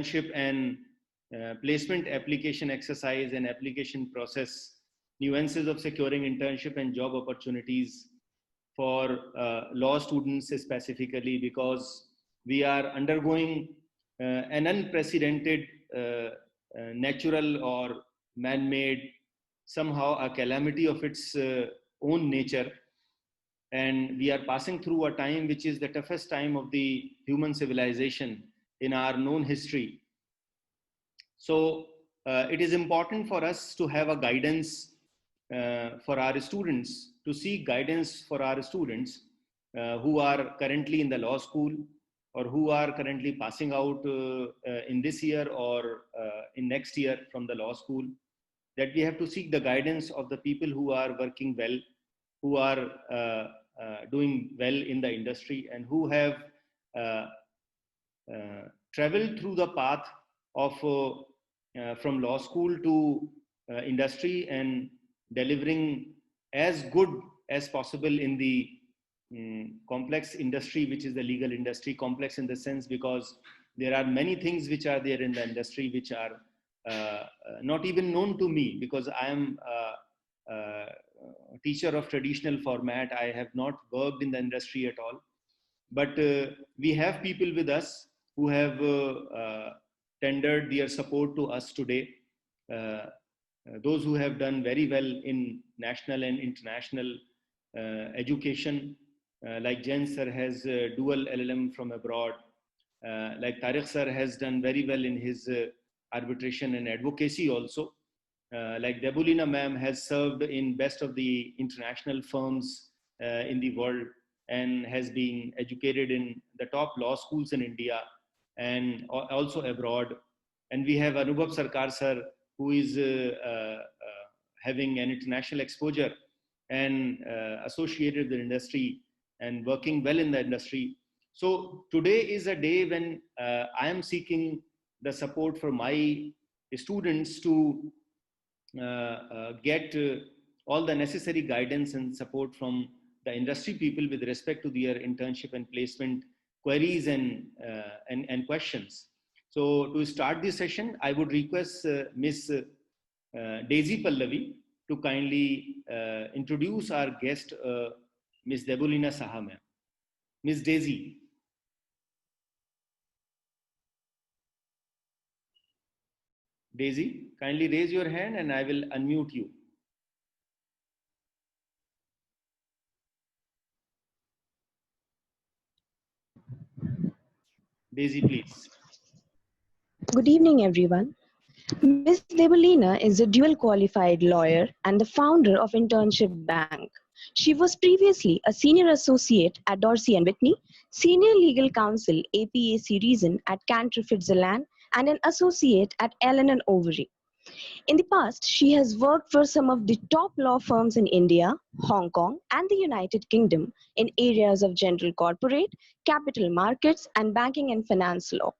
internship and placement application exercise and application process, nuances of securing internship and job opportunities for law students specifically, because we are undergoing an unprecedented natural or man-made, somehow a calamity of its own nature. And we are passing through a time which is the toughest time of the human civilization in our known history. So it is important for us to have a guidance for our students, to seek guidance for our students who are currently in the law school or who are currently passing out in this year or in next year from the law school, that we have to seek the guidance of the people who are working well, who are doing well in the industry, and who have traveled through the path of from law school to industry and delivering as good as possible in the complex industry, which is the legal industry. Complex in the sense because there are many things which are there in the industry which are not even known to me, because I am a teacher of traditional format. I have not worked in the industry at all, but we have people with us who have tendered their support to us today. Those who have done very well in national and international education, like Jain sir has dual LLM from abroad, like Tariq sir has done very well in his arbitration and advocacy also, like Debulina ma'am has served in best of the international firms in the world and has been educated in the top law schools in India and also abroad. And we have Anubhav Sarkar sir, who is having an international exposure and associated with the industry and working well in the industry. So today is a day when I am seeking the support for my students to get all the necessary guidance and support from the industry people with respect to their internship and placement queries and questions. So to start this session, I would request Ms. Daisy Pallavi to kindly introduce our guest, Ms. Debulina Saha ma'am. Ms. Daisy. Daisy, kindly raise your hand and I will unmute you. Daisy, please. Good evening, everyone. Ms. Debulina is a dual qualified lawyer and the founder of Internship Bank. She was previously a senior associate at Dorsey & Whitney, senior legal counsel APAC Reason at Cantor Fitzgerald, and an associate at Allen & Overy. In the past, she has worked for some of the top law firms in India, Hong Kong, and the United Kingdom in areas of general corporate, capital markets, and banking and finance law.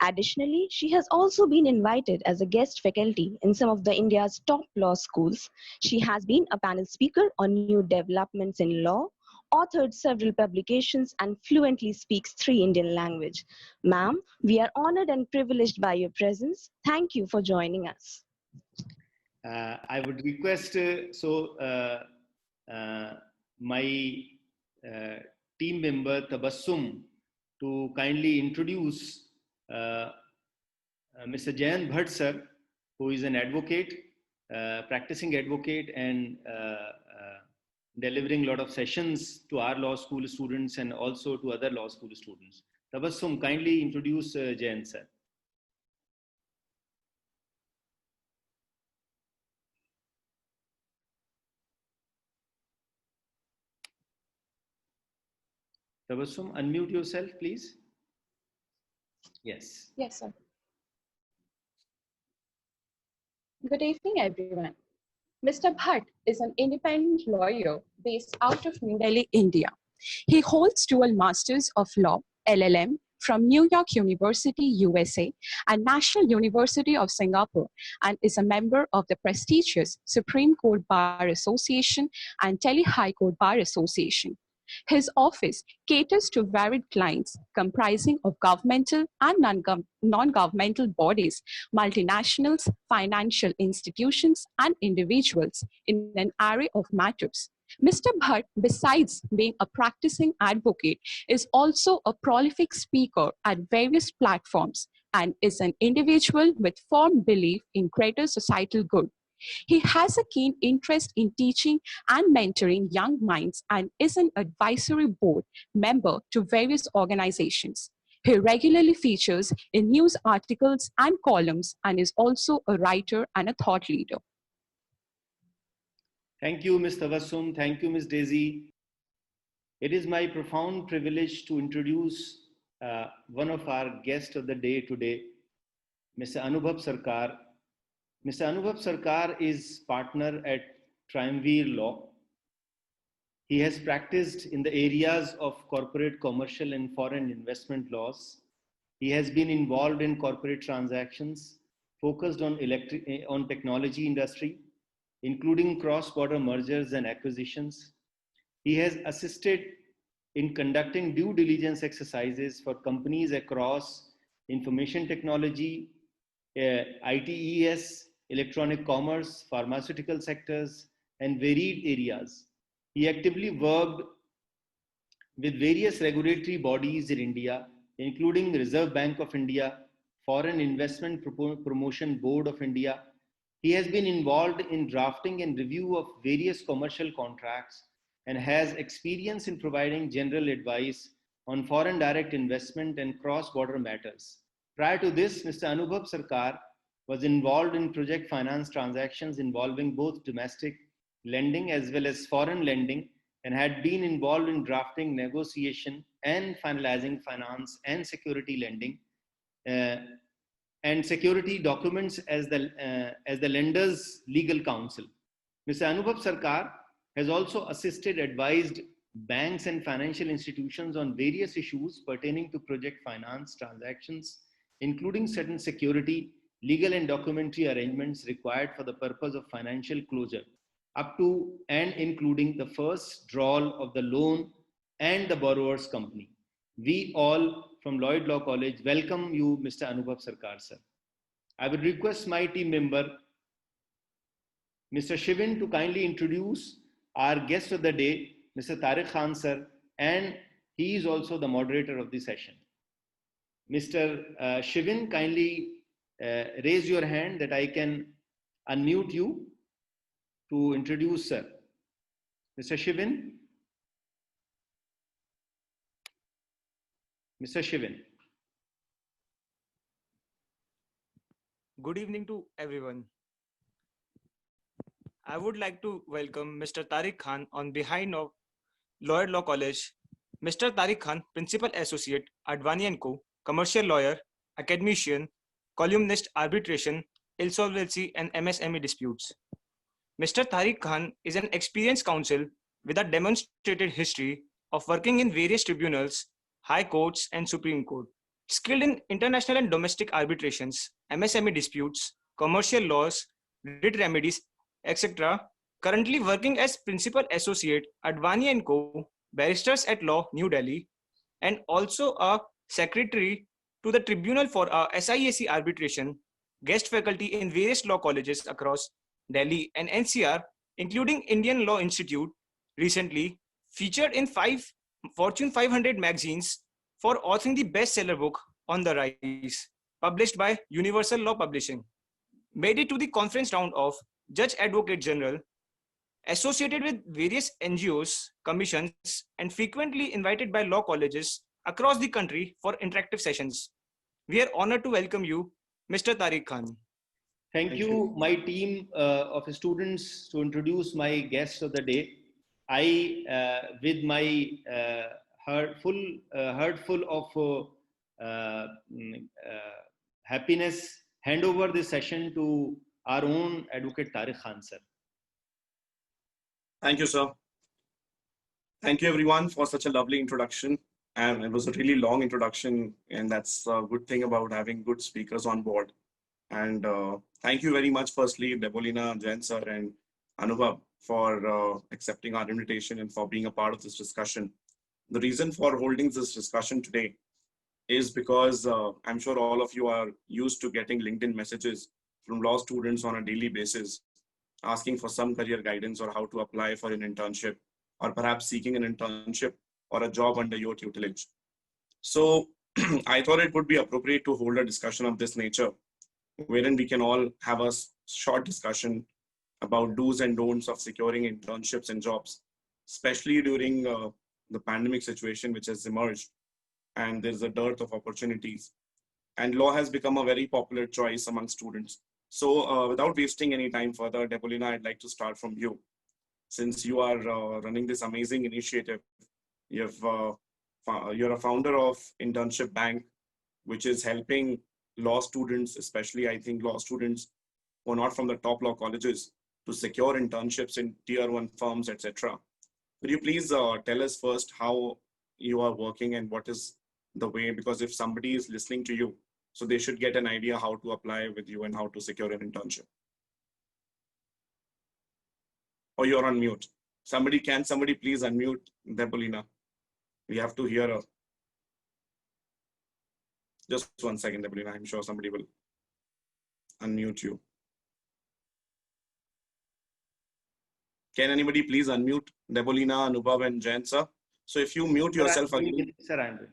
Additionally, she has also been invited as a guest faculty in some of the India's top law schools. She has been a panel speaker on new developments in law, authored several publications, and fluently speaks 3 Indian languages. Ma'am, we are honored and privileged by your presence. Thank you for joining us. I would request my team member Tabassum to kindly introduce Mr. Jayant Bhatt sir, who is an advocate, practicing advocate, and delivering a lot of sessions to our law school students and also to other law school students. Tabassum, kindly introduce Jayant sir. Tabassum, unmute yourself, please. Yes. Yes, sir. Good evening, everyone. Mr. Bhatt is an independent lawyer based out of New Delhi, India. He holds dual Masters of Law, LLM, from New York University, USA, and National University of Singapore, and is a member of the prestigious Supreme Court Bar Association and Delhi High Court Bar Association. His office caters to varied clients comprising of governmental and non-governmental bodies, multinationals, financial institutions, and individuals in an array of matters. Mr. Bhatt, besides being a practicing advocate, is also a prolific speaker at various platforms and is an individual with firm belief in greater societal good. He has a keen interest in teaching and mentoring young minds and is an advisory board member to various organizations. He regularly features in news articles and columns and is also a writer and a thought leader. Thank you, Ms. Tabassum. Thank you, Ms. Daisy. It is my profound privilege to introduce one of our guests of the day today, Mr. Anubhav Sarkar. Mr. Anubhav Sarkar is partner at 𝐷 Law. He has practiced in the areas of corporate, commercial, and foreign investment laws. He has been involved in corporate transactions, focused on technology industry, including cross-border mergers and acquisitions. He has assisted in conducting due diligence exercises for companies across information technology, ITES, electronic commerce, pharmaceutical sectors, and varied areas. He actively worked with various regulatory bodies in India, including Reserve Bank of India, Foreign Investment Promotion Board of India. He has been involved in drafting and review of various commercial contracts and has experience in providing general advice on foreign direct investment and cross-border matters. Prior to this, Mr. Anubhav Sarkar was involved in project finance transactions involving both domestic lending as well as foreign lending, and had been involved in drafting, negotiation, and finalizing finance and security lending and security documents as the lender's legal counsel. Mr. Anubhav Sarkar has also advised banks and financial institutions on various issues pertaining to project finance transactions, including certain security, legal and documentary arrangements required for the purpose of financial closure, up to and including the first drawal of the loan and the borrower's company. We all from Lloyd Law College welcome you, Mr. Anubhav Sarkar, sir. I would request my team member, Mr. Shivan, to kindly introduce our guest of the day, Mr. Tariq Khan, sir, and he is also the moderator of the session. Mr. Shivan, kindly raise your hand that I can unmute you to introduce, sir. Mr. Shivan? Mr. Shivan. Good evening to everyone. I would like to welcome Mr. Tariq Khan on behalf of Lloyd Law College. Mr. Tariq Khan, Principal Associate, 𝐷𝐭 & Co., Commercial Lawyer, Academician, Columnist, Arbitration, Insolvency and MSME Disputes. Mr. Tariq Khan is an experienced counsel with a demonstrated history of working in various tribunals, high courts and Supreme Court. Skilled in international and domestic arbitrations, MSME disputes, commercial laws, writ remedies, etc. Currently working as Principal Associate at 𝐷𝐭 & Co., Barristers at Law, New Delhi, and also a Secretary to the Tribunal for SIAC Arbitration, guest faculty in various law colleges across Delhi and NCR, including Indian Law Institute, recently featured in 5 Fortune 500 magazines for authoring the bestseller book On the Rise, published by Universal Law Publishing. Made it to the conference round of Judge Advocate General, associated with various NGOs, commissions, and frequently invited by law colleges across the country for interactive sessions. We are honored to welcome you, Mr. Tariq Khan. Thank you, my team of students, to introduce my guest of the day. I, with my heart full of happiness, hand over this session to our own Advocate Tariq Khan, sir. Thank you, sir. Thank you, everyone, for such a lovely introduction. And it was a really long introduction, and that's a good thing about having good speakers on board. And thank you very much, firstly, Debolina, Jain sir, and Anubhav for accepting our invitation and for being a part of this discussion. The reason for holding this discussion today is because I'm sure all of you are used to getting LinkedIn messages from law students on a daily basis, asking for some career guidance or how to apply for an internship, or perhaps seeking an internship or a job under your tutelage. So I thought it would be appropriate to hold a discussion of this nature, wherein we can all have a short discussion about do's and don'ts of securing internships and jobs, especially during the pandemic situation which has emerged, and there's a dearth of opportunities. And law has become a very popular choice among students. So without wasting any time further, Debolina, I'd like to start from you. Since you are running this amazing initiative, you're a founder of Internship Bank, which is helping law students, especially I think law students who are not from the top law colleges, to secure internships in tier 1 firms, etc. Could you please tell us first how you are working and what is the way, because if somebody is listening to you, so they should get an idea how to apply with you and how to secure an internship. Or you're on mute. Somebody please unmute Debolina? We have to hear her. Just 1 second, Debolina. I'm sure somebody will unmute you. Can anybody please unmute Debolina, Anubhav, and Jain, sir? So if you mute yourself again. Sir, I'm good.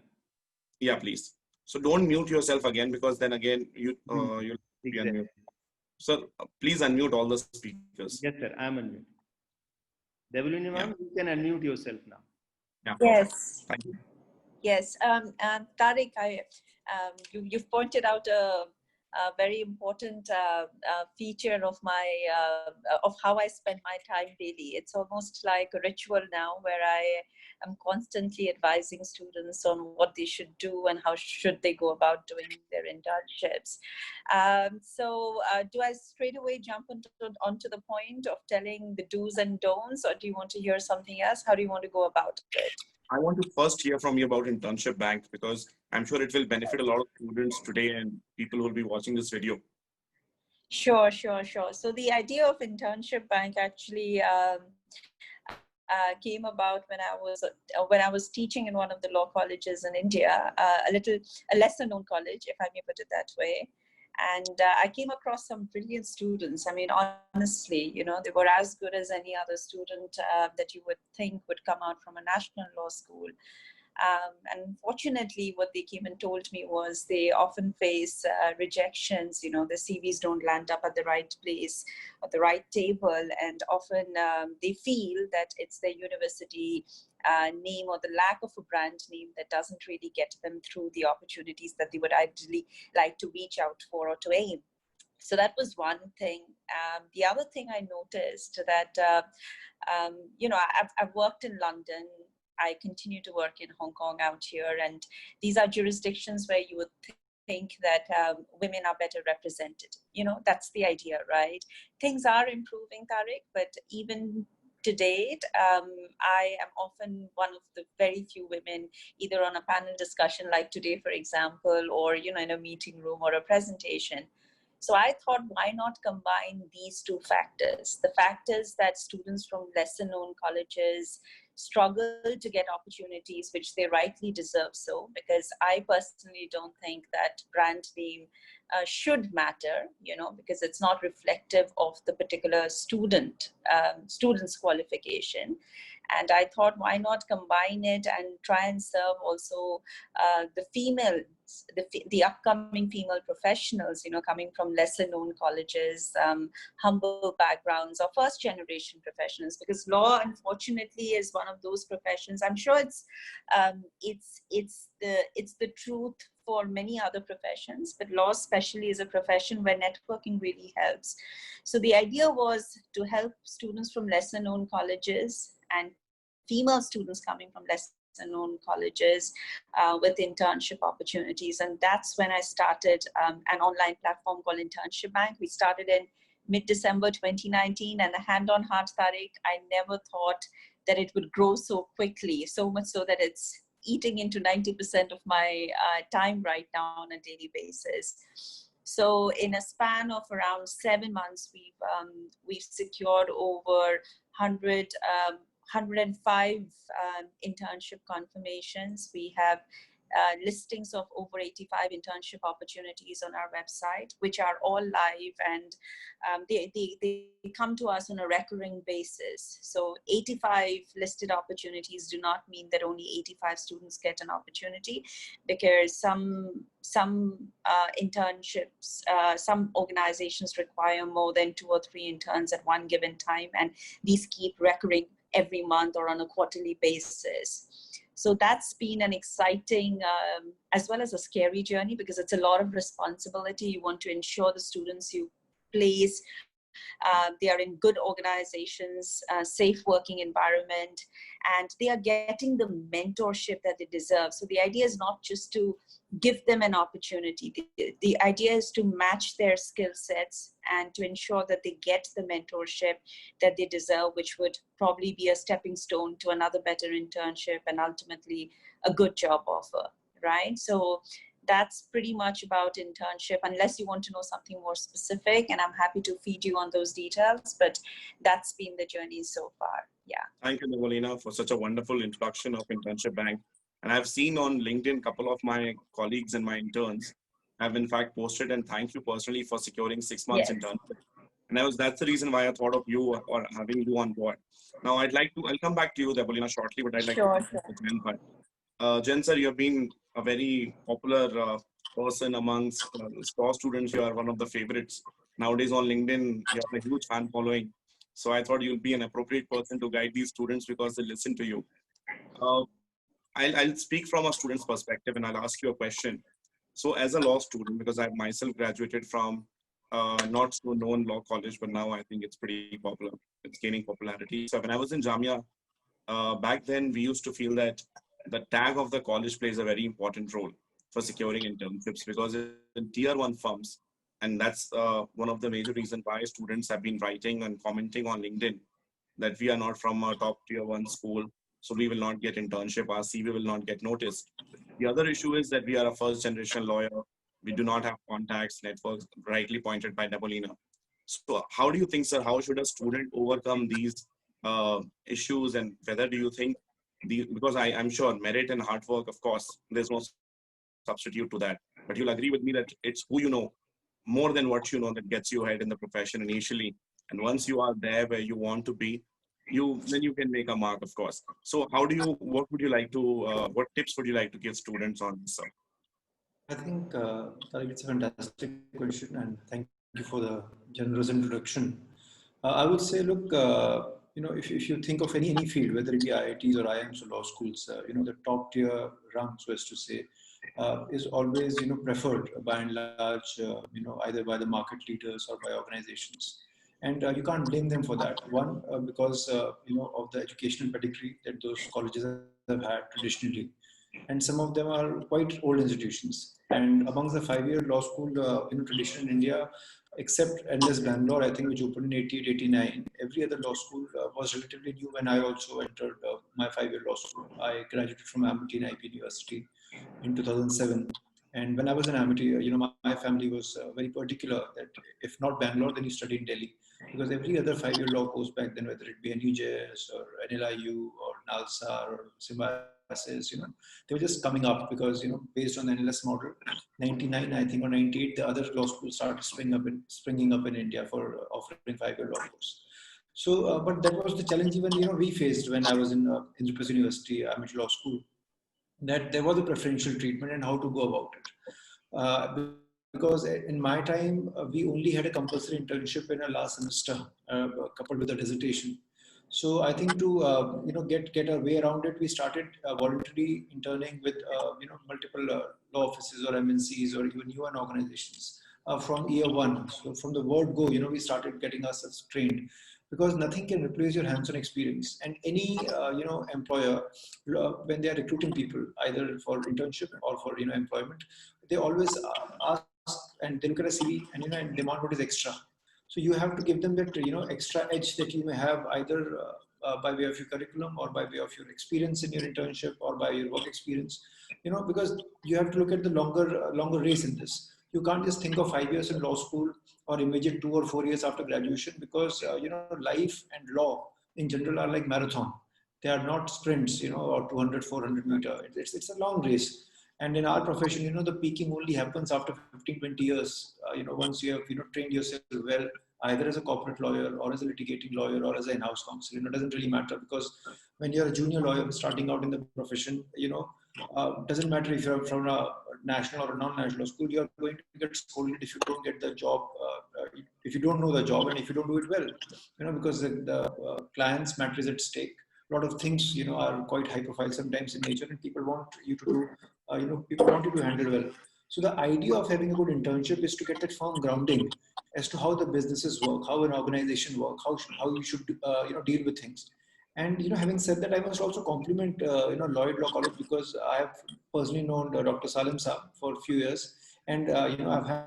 Yeah, please. So don't mute yourself again, because then again you'll be unmuted. So please unmute all the speakers. Yes, sir. I'm unmuted. Debolina, ma'am, you can unmute yourself now. Yeah, yes. Thank you. Yes. Tariq, you've pointed out a very important feature of my of how I spend my time daily. It's almost like a ritual now, where I am constantly advising students on what they should do and how should they go about doing their internships. So do I straight away jump onto the point of telling the do's and don'ts, or do you want to hear something else? How do you want to go about it? I want to first hear from you about Internship Bank, because I'm sure it will benefit a lot of students today and people who will be watching this video. Sure. So the idea of Internship Bank actually came about when I was teaching in one of the law colleges in India, a lesser known college, if I may put it that way. And I came across some brilliant students. I mean, honestly, they were as good as any other student that you would think would come out from a national law school. And unfortunately, what they came and told me was they often face rejections. The CVs don't land up at the right place, at the right table, and often they feel that it's their university name or the lack of a brand name that doesn't really get them through the opportunities that they would ideally like to reach out for or to aim. So that was one thing. The other thing I noticed that, I've worked in London. I continue to work in Hong Kong out here, and these are jurisdictions where you would think that women are better represented. That's the idea, right? Things are improving, Tariq, but even to date, I am often one of the very few women, either on a panel discussion like today, for example, or in a meeting room or a presentation. So I thought, why not combine these two factors? The factors that students from lesser known colleges struggle to get opportunities, which they rightly deserve so, because I personally don't think that brand name should matter, because it's not reflective of the particular student's qualification. And I thought, why not combine it and try and serve also the females, the upcoming female professionals, coming from lesser known colleges, humble backgrounds, or first generation professionals, because law, unfortunately, is one of those professions. I'm sure it's the truth for many other professions, but law especially is a profession where networking really helps. So the idea was to help students from lesser known colleges and female students coming from lesser known colleges with internship opportunities. And that's when I started an online platform called Internship Bank. We started in mid-December 2019, and a hand on heart, Tariq, I never thought that it would grow so quickly, so much so that it's eating into 90% of my time right now on a daily basis. So in a span of around 7 months, we've secured over 105 internship confirmations. We have listings of over 85 internship opportunities on our website, which are all live, and they come to us on a recurring basis. So 85 listed opportunities do not mean that only 85 students get an opportunity, because some internships, some organizations require more than 2 or 3 interns at one given time, and these keep recurring every month or on a quarterly basis. So that's been an exciting as well as a scary journey, because it's a lot of responsibility. You want to ensure the students you place, they are in good organizations, safe working environment, and they are getting the mentorship that they deserve. So the idea is not just to give them an opportunity. The idea is to match their skill sets and to ensure that they get the mentorship that they deserve, which would probably be a stepping stone to another better internship and ultimately a good job offer, right? So that's pretty much about internship, unless you want to know something more specific, and I'm happy to feed you on those details, but that's been the journey so far. Yeah. Thank you, Debolina, for such a wonderful introduction of Internship Bank. And I've seen on LinkedIn, a couple of my colleagues and my interns have in fact posted, and thank you personally for securing 6 months internship. And that's the reason why I thought of you or having you on board. Now I'll come back to you, Debolina, shortly, but I'd like to Jen sir, you have been a very popular person amongst law students. You are one of the favorites. Nowadays on LinkedIn, you have a huge fan following. So I thought you'll be an appropriate person to guide these students because they listen to you. I'll speak from a student's perspective and I'll ask you a question. So as a law student, because I myself graduated from not so known law college, but now I think it's pretty popular. It's gaining popularity. So when I was in Jamia, back then we used to feel that the tag of the college plays a very important role for securing internships, because in tier 1 firms, and that's one of the major reasons why students have been writing and commenting on LinkedIn that we are not from a top tier 1 school, so we will not get internship, our CV will not get noticed. The other issue is that we are a first generation lawyer. We do not have contacts, networks, rightly pointed by Debolina. So how do you think, sir, how should a student overcome these issues, and whether do you think, because I'm sure merit and hard work, of course, there's no substitute to that, but you'll agree with me that it's who you know more than what you know that gets you ahead in the profession initially. And once you are there where you want to be, then you can make a mark, of course. So what tips would you like to give students on this, sir? I think it's a fantastic question, and thank you for the generous introduction. I would say, look, if you think of any field, whether it be IITs or IIMs or law schools, the top tier rung, so as to say, is always, preferred by and large, either by the market leaders or by organizations. And you can't blame them for that. One, because, of the educational pedigree that those colleges have had traditionally. And some of them are quite old institutions. And amongst the 5-year law school, tradition in India, except unless Bangalore, I think, which opened in 88, 89, every other law school was relatively new when I also entered my 5-year law school. I graduated from Amity and IP University in 2007. And when I was in Amity, my family was very particular that if not Bangalore, then you study in Delhi. Because every other 5-year law course back then, whether it be NUJS or NLIU or NALSA or Symbiosis, they were just coming up because, based on the NLS model, 99, I think, or 98, the other law schools started springing up in India for offering 5-year law course. So, but that was the challenge even, we faced when I was in Indraprastha University, Amity Law School, that there was a preferential treatment and how to go about it. Because in my time, we only had a compulsory internship in our last semester, coupled with a dissertation. So I think to get our way around it, we started voluntarily interning with multiple law offices or MNCs or even UN organizations from year 1. So from the word go, we started getting ourselves trained, because nothing can replace your hands-on experience. And any employer, when they are recruiting people either for internship or for employment, they always ask and they look at a CV and and demand what is extra. So you have to give them that extra edge that you may have either by way of your curriculum or by way of your experience in your internship or by your work experience. Because you have to look at the longer race in this. You can't just think of 5 years in law school or imagine 2 or 4 years after graduation, because life and law in general are like marathon. They are not sprints, or 200, 400 meter. It's a long race. And in our profession, the peaking only happens after 15, 20 years. Once you have, trained yourself well, either as a corporate lawyer or as a litigating lawyer or as an in-house counsel. It doesn't really matter, because when you're a junior lawyer starting out in the profession, doesn't matter if you're from a national or a non-national school, you're going to get scolded if you don't get the job, if you don't know the job and if you don't do it well, because the client's matter is at stake. A lot of things, are quite high profile sometimes in nature, and people want you to do, people want you to handle well. So the idea of having a good internship is to get that firm grounding as to how the businesses work, how an organization works, how you should, deal with things. And having said that, I must also compliment Lloyd Law College, because I have personally known Dr. Salim Saab for a few years, and I've had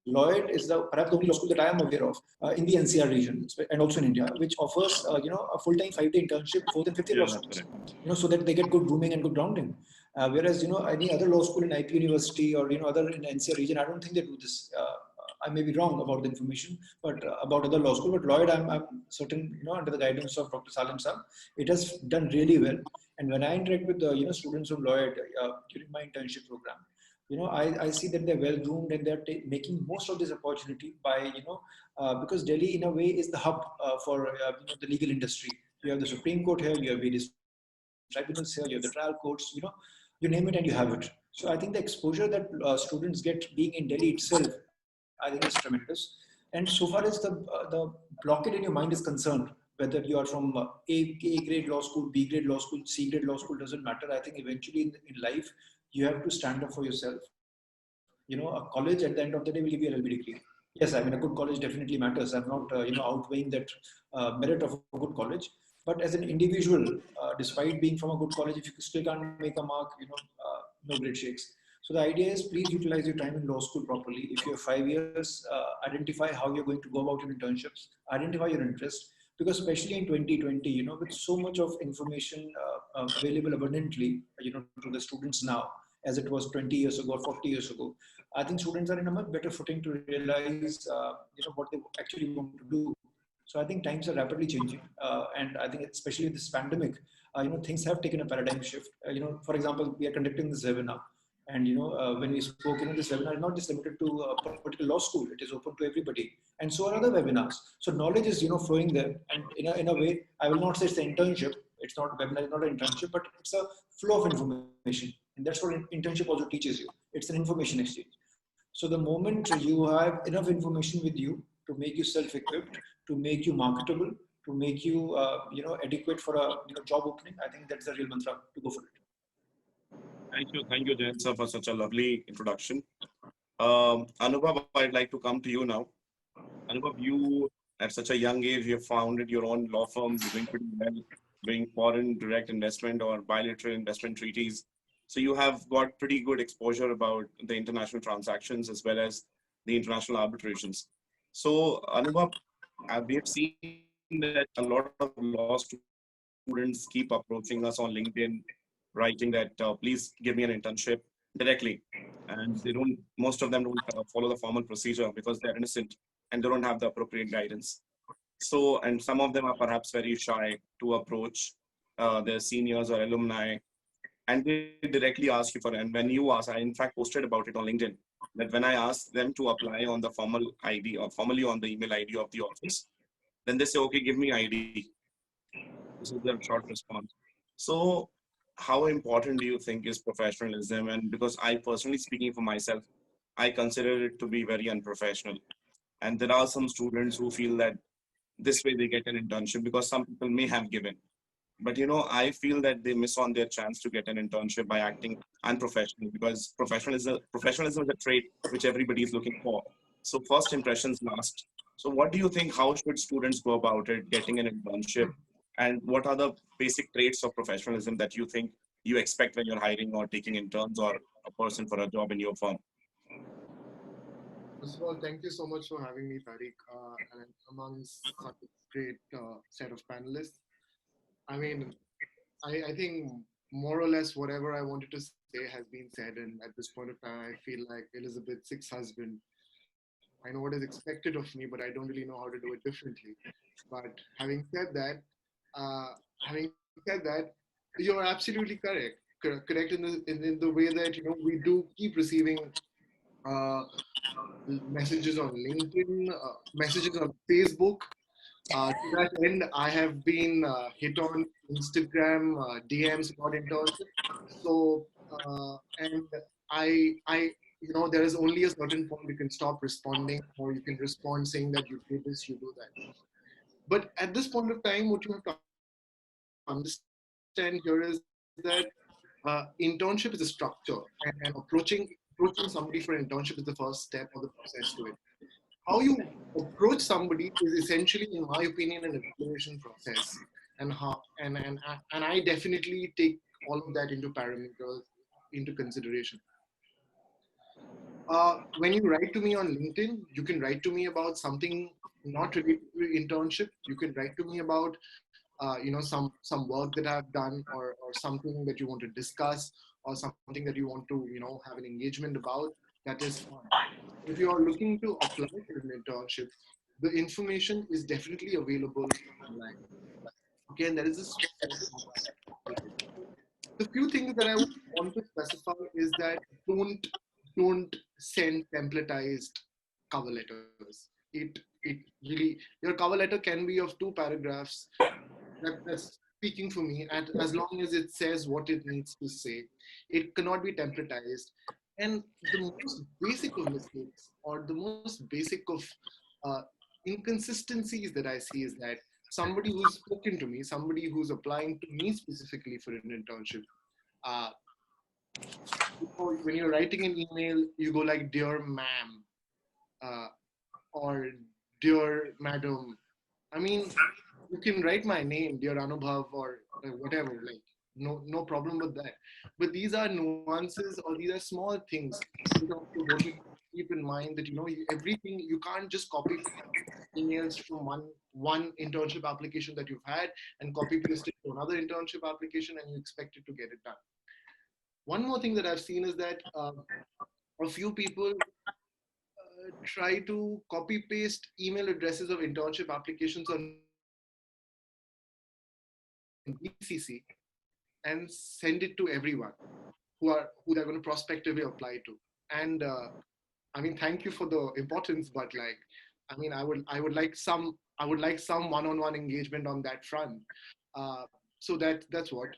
Lloyd is perhaps the only law school that I am aware of in the NCR region and also in India, which offers a full-time 5-day internship, 4th and 5th year law students, so that they get good grooming and good grounding. Whereas any other law school in IP University or other in NCR region, I don't think they do this. I may be wrong about the information, but about other law school. But Lloyd, I'm certain, under the guidance of Dr. Salim Saab, it has done really well. And when I interact with the students from Lloyd during my internship program, I see that they're well groomed and they're making most of this opportunity by because Delhi in a way is the hub for the legal industry. You have the Supreme Court here, you have various tribunals here, you have the trial courts, you name it and you have it. So I think the exposure that students get being in Delhi itself, I think is tremendous. And so far as the blockade in your mind is concerned, whether you are from A grade law school, B grade law school, C grade law school, doesn't matter. I think eventually in life, you have to stand up for yourself. A college at the end of the day will give you a LLB degree. Yes, I mean, a good college definitely matters. I'm not, outweighing that merit of a good college. But as an individual, despite being from a good college, if you still can't make a mark, no great shakes. So the idea is, please utilize your time in law school properly. If you have 5 years, identify how you're going to go about your internships, identify your interest, because especially in 2020, with so much of information available abundantly, to the students now, as it was 20 years ago or 40 years ago, I think students are in a much better footing to realize, what they actually want to do. So I think times are rapidly changing, and I think especially with this pandemic, things have taken a paradigm shift. For example, we are conducting this webinar, and when we spoke, this webinar is not just limited to a particular law school; it is open to everybody, and so are other webinars. So knowledge is flowing there, and in a way, I will not say it's an internship. It's not webinar, it's not an internship, but it's a flow of information, and that's what internship also teaches you. It's an information exchange. So the moment you have enough information with you to make you self-equipped, to make you marketable, to make you adequate for a job opening, I think that's the real mantra to go for it. Thank you, Jen, sir, for such a lovely introduction. Anubhav, I'd like to come to you now. Anubhav, you at such a young age, you have founded your own law firm, you're doing pretty well, doing foreign direct investment or bilateral investment treaties. So you have got pretty good exposure about the international transactions as well as the international arbitrations. So Anubhav, we have seen that a lot of law students keep approaching us on LinkedIn, writing that please give me an internship directly, and they don't. Most of them don't follow the formal procedure because they're innocent and they don't have the appropriate guidance. So, and some of them are perhaps very shy to approach their seniors or alumni, and they directly ask you for. And when you ask, I in fact posted about it on LinkedIn, that when I ask them to apply on the formal ID or formally on the email ID of the office, then they say, okay, give me ID. This is their short response. So how important do you think is professionalism? And because I personally, speaking for myself, I consider it to be very unprofessional. And there are some students who feel that this way they get an internship because some people may have given. But I feel that they miss on their chance to get an internship by acting unprofessional, because professionalism is a trait which everybody is looking for. So first impressions last. So what do you think, how should students go about it, getting an internship? And what are the basic traits of professionalism that you think you expect when you're hiring or taking interns or a person for a job in your firm? First of all, thank you so much for having me, Tariq, and amongst such a great set of panelists. I mean, I think more or less whatever I wanted to say has been said. And at this point of time, I feel like Elizabeth VI's husband. I know what is expected of me, but I don't really know how to do it differently. But uh, having said that, you're absolutely correct. Correct in the way that we do keep receiving uh, messages on LinkedIn, messages on Facebook. To that end, I have been hit on Instagram DMs about internship. So, and I, there is only a certain point you can stop responding, or you can respond saying that you do this, you do that. But at this point of time, what you have to understand here is that internship is a structure, and approaching somebody for an internship is the first step of the process to it. How you approach somebody is essentially, in my opinion, an evaluation process, and I definitely take all of that into parameters into consideration. When you write to me on LinkedIn, you can write to me about something not related to internship. You can write to me about some work that I've done, or something that you want to discuss, or something that you want to have an engagement about. That is fine. If you are looking to apply for an internship, the information is definitely available online. Okay, and there is this. The few things that I would want to specify is that don't send templatized cover letters. It really, your cover letter can be of 2 paragraphs. That's speaking for me. As long as it says what it needs to say, it cannot be templatized. And the most basic of mistakes, or the most basic of uh, inconsistencies that I see, is that somebody who's spoken to me, somebody who's applying to me specifically for an internship, uh, when you're writing an email, you go like, "Dear ma'am," uh, or "Dear madam." I mean, you can write my name, Dear Anubhav, or whatever. Like, no problem with that. But these are nuances, or these are small things. What you keep in mind that everything, you can't just copy emails from one internship application that you've had and copy paste it to another internship application and you expect it to get it done. One more thing that I've seen is that a few people try to copy paste email addresses of internship applications on BCC and send it to everyone who they're going to prospectively apply to. And I mean, thank you for the importance, but like, I mean, I would like some one-on-one engagement on that front. So that's what.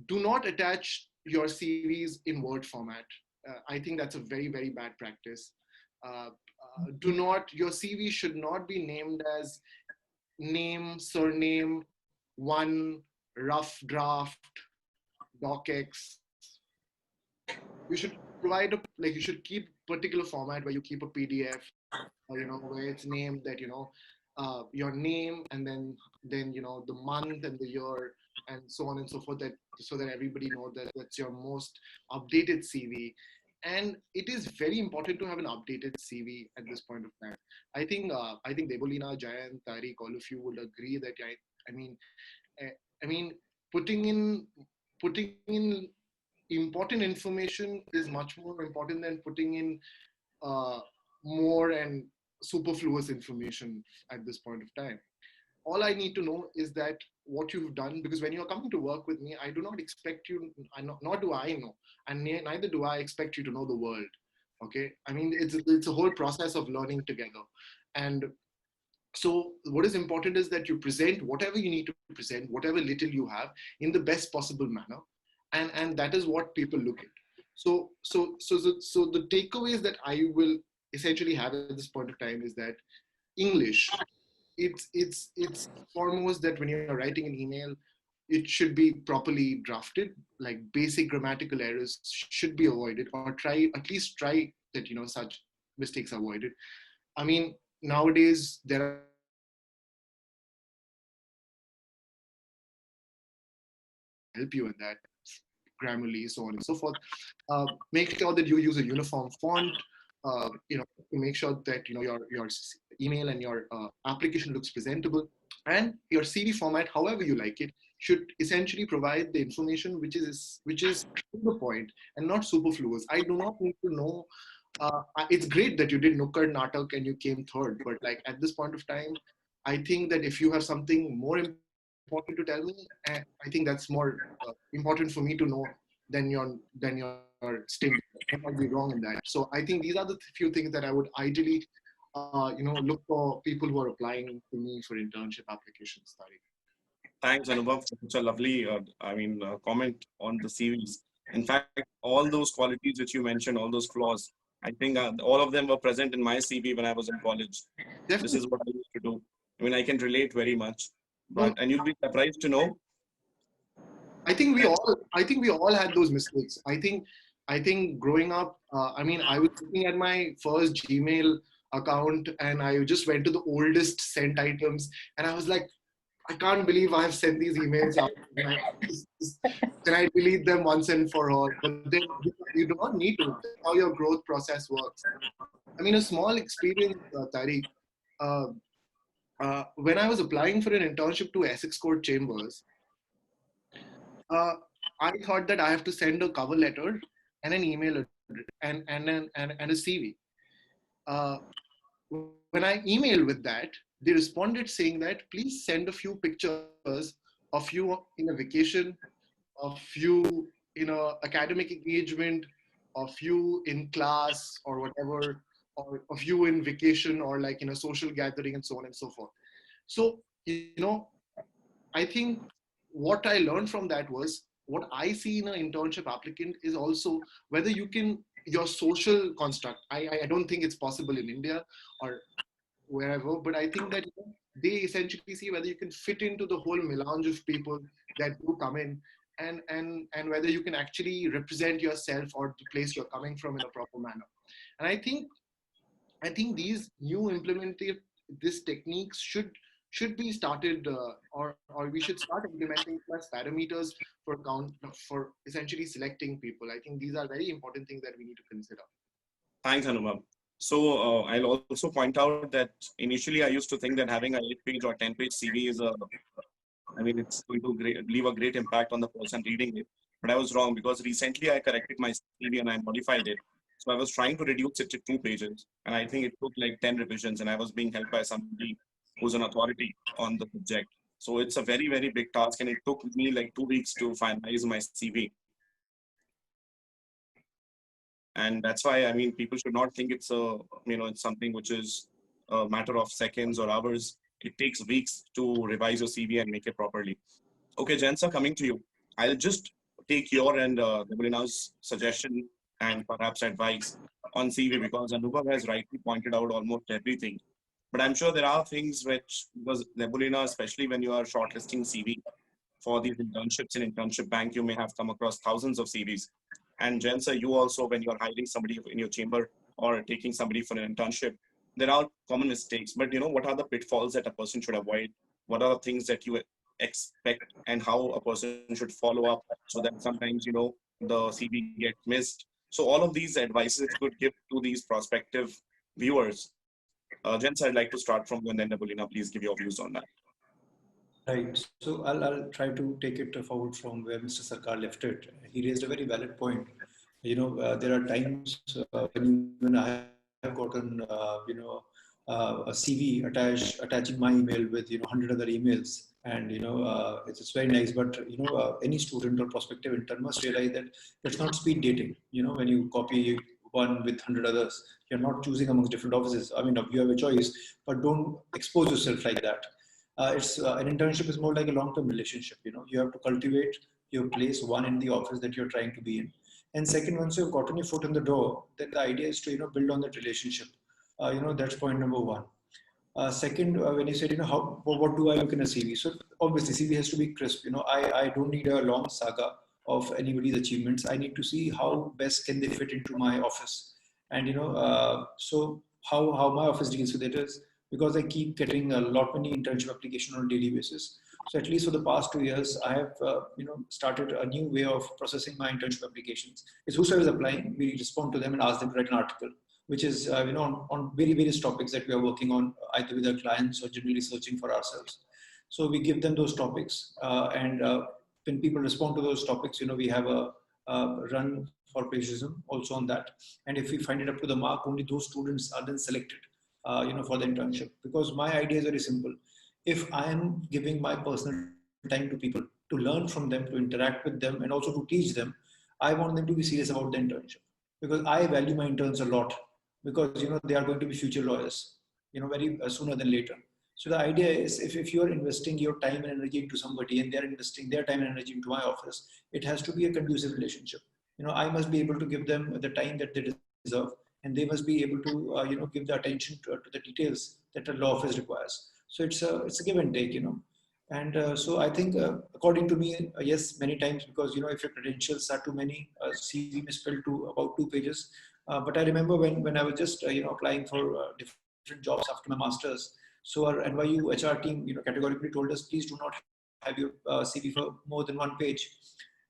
Do not attach your CVs in Word format. I think that's a very, very bad practice. Your CV should not be named as name, surname, one, rough draft, docx. You should provide you should keep particular format where you keep a PDF, where it's named that, your name, and then the month and the year, and so on and so forth, so that everybody knows that that's your most updated CV. And it is very important to have an updated CV at this point of time. I think Debolina, Jayant, Tariq, all of you would agree that I mean, I mean, putting in important information is much more important than putting in more and superfluous information at this point of time. All I need to know is that what you've done, because when you're coming to work with me, I do not expect you, nor do I know, and neither do I expect you to know the world. Okay, I mean, it's a whole process of learning together. And so what is important is that you present whatever you need to present, whatever little you have, in the best possible manner, and that is what people look at. So the takeaways that I will essentially have at this point of time is that English, it's foremost that when you're writing an email, it should be properly drafted. Like, basic grammatical errors should be avoided, or at least try that such mistakes are avoided. I mean, nowadays there are help you in that, Grammarly, so on and so forth. Make sure that you use a uniform font. To make sure that your email and your application looks presentable, and your CV format, however you like it, should essentially provide the information which is to the point and not superfluous. I do not need to know. It's great that you did Nukkad Natak and you came third, but like at this point of time, I think that if you have something more important to tell me, I think that's more important for me to know than your stint. I might be wrong in that. So I think these are the few things that I would ideally, look for people who are applying to me for internship applications. Thanks, Anubhav, for such a lovely, comment on the CVs. In fact, all those qualities which you mentioned, all those flaws, I think all of them were present in my CV when I was in college. Definitely. This is what I used to do. I mean, I can relate very much. But and you'll be surprised to know. I think we all had those mistakes. I think growing up, I was looking at my first Gmail account and I just went to the oldest sent items and I was like, I can't believe I have sent these emails out. Can I delete them once and for all? But then you do not need to. That's how your growth process works. I mean, a small experience, Tariq. When I was applying for an internship to Essex Court Chambers, I thought that I have to send a cover letter and an email and a CV. When I emailed with that, they responded saying that please send a few pictures of you in a vacation, of you in an academic engagement, of you in class or whatever, or of you in vacation or like in a social gathering and so on and so forth. So, I think what I learned from that was what I see in an internship applicant is also whether you can, your social construct. I don't think it's possible in India or wherever, but I think that they essentially see whether you can fit into the whole melange of people that do come in and whether you can actually represent yourself or the place you're coming from in a proper manner. And I think these new these techniques should be started or we should start implementing plus parameters for essentially selecting people. I think these are very important things that we need to consider. Thanks, Anubhav. So I'll also point out that initially I used to think that having a 8-page or 10-page CV is it's going to leave a great impact on the person reading it. But I was wrong because recently I corrected my CV and I modified it. So I was trying to reduce it to 2 pages. And I think it took like 10 revisions and I was being helped by somebody who's an authority on the subject. So it's a very, very big task and it took me like 2 weeks to finalize my CV. And that's why, people should not think it's it's something which is a matter of seconds or hours. It takes weeks to revise your CV and make it properly. Okay, Jen, sir, coming to you. I'll just take your and Debulina's suggestion and perhaps advice on CV because Anubhav has rightly pointed out almost everything. But I'm sure there are things which, because Debulina, especially when you are shortlisting CV for these internships in Internship Bank, you may have come across thousands of CVs. And Jen, sir, you also, when you're hiring somebody in your chamber or taking somebody for an internship, there are common mistakes. But what are the pitfalls that a person should avoid? What are the things that you expect and how a person should follow up so that sometimes, the CV gets missed? So all of these advices you could give to these prospective viewers. Jen, sir, I'd like to start from you and then Debulina, please give your views on that. Right. So I'll try to take it forward from where Mr. Sarkar left it. He raised a very valid point. There are times when I have gotten, a CV attaching my email with, 100 other emails. And, it's very nice, but, any student or prospective intern must realize that it's not speed dating. When you copy one with 100 others, you're not choosing amongst different offices. You have a choice, but don't expose yourself like that. It's an internship is more like a long-term relationship. You have to cultivate your place, one, in the office that you're trying to be in, and second, once you've gotten your foot in the door, then the idea is to build on that relationship. That's point number one. Second, when you said what do I look in a CV? So obviously CV has to be crisp. I don't need a long saga of anybody's achievements. I need to see how best can they fit into my office, and so how my office deals with it is. Because I keep getting a lot many internship applications on a daily basis. So at least for the past 2 years, I have started a new way of processing my internship applications. It's whosoever is applying, we respond to them and ask them to write an article, which is on various topics that we are working on, either with our clients or generally searching for ourselves. So we give them those topics, and when people respond to those topics, we have a run for plagiarism also on that. And if we find it up to the mark, only those students are then selected, for the internship. Because my idea is very simple. If I am giving my personal time to people, to learn from them, to interact with them, and also to teach them, I want them to be serious about the internship, because I value my interns a lot, because they are going to be future lawyers, very sooner than later. So the idea is, if you're investing your time and energy into somebody, and they're investing their time and energy into my office, it has to be a conducive relationship. I must be able to give them the time that they deserve, and they must be able to give the attention to the details that a law office requires. So it's a give and take. And so I think, according to me, yes, many times, because if your credentials are too many, CV misspelled to about 2 pages. But I remember when I was just applying for different jobs after my masters. So our NYU HR team categorically told us, please do not have your CV for more than 1 page.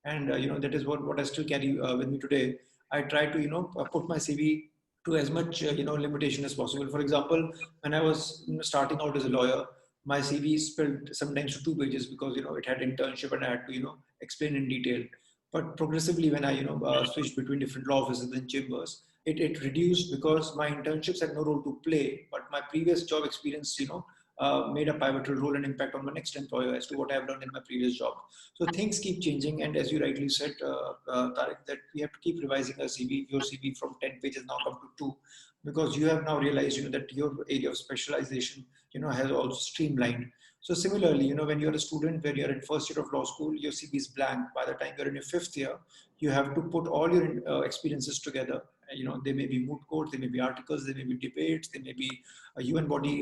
And that is what I still carry with me today. I try to put my CV to as much limitation as possible. For example, when I was starting out as a lawyer, my CV spelled sometimes to 2 pages, because it had internship and I had to explain in detail. But progressively, when I switched between different law offices and chambers, it reduced, because my internships had no role to play, but my previous job experience made a pivotal role and impact on my next employer as to what I have learned in my previous job. So things keep changing, and as you rightly said, Tariq, that we have to keep revising our CV. Your CV from 10 pages now come to 2, because you have now realized that your area of specialization has also streamlined. So similarly, when you're a student, when you're in first year of law school, your CV is blank. By the time you're in your 5th year, you have to put all your experiences together. They may be moot courts, they may be articles, they may be debates, they may be UN body,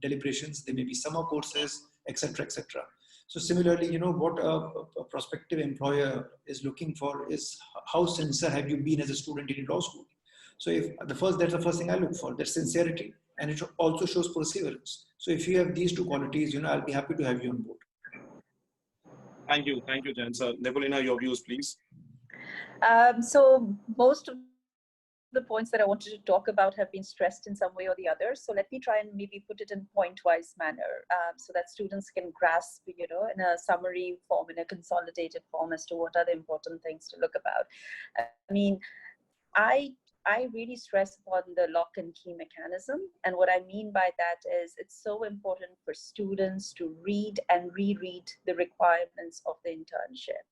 deliberations, they may be summer courses, etc., etc. So similarly, what a prospective employer is looking for is, how sincere have you been as a student in law school? So that's the first thing I look for, that's sincerity. And it also shows perseverance. So if you have these 2 qualities, I'll be happy to have you on board. Thank you, Jen. So, Debolina, your views, please. So most of the points that I wanted to talk about have been stressed in some way or the other. So let me try and maybe put it in point-wise manner, so that students can grasp, in a summary form, in a consolidated form, as to what are the important things to look about. I mean, I really stress upon the lock and key mechanism. And what I mean by that is, it's so important for students to read and reread the requirements of the internship,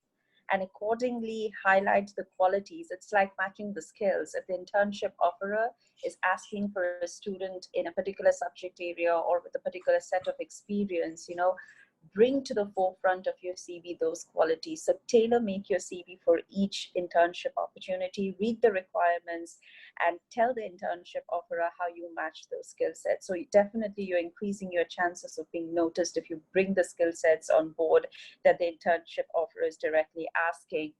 and accordingly highlight the qualities. It's like matching the skills. If the internship offerer is asking for a student in a particular subject area or with a particular set of experience, bring to the forefront of your CV those qualities. So tailor-make your CV for each internship opportunity, read the requirements, and tell the internship offerer how you match those skill sets. So definitely you're increasing your chances of being noticed if you bring the skill sets on board that the internship offerer is directly asking.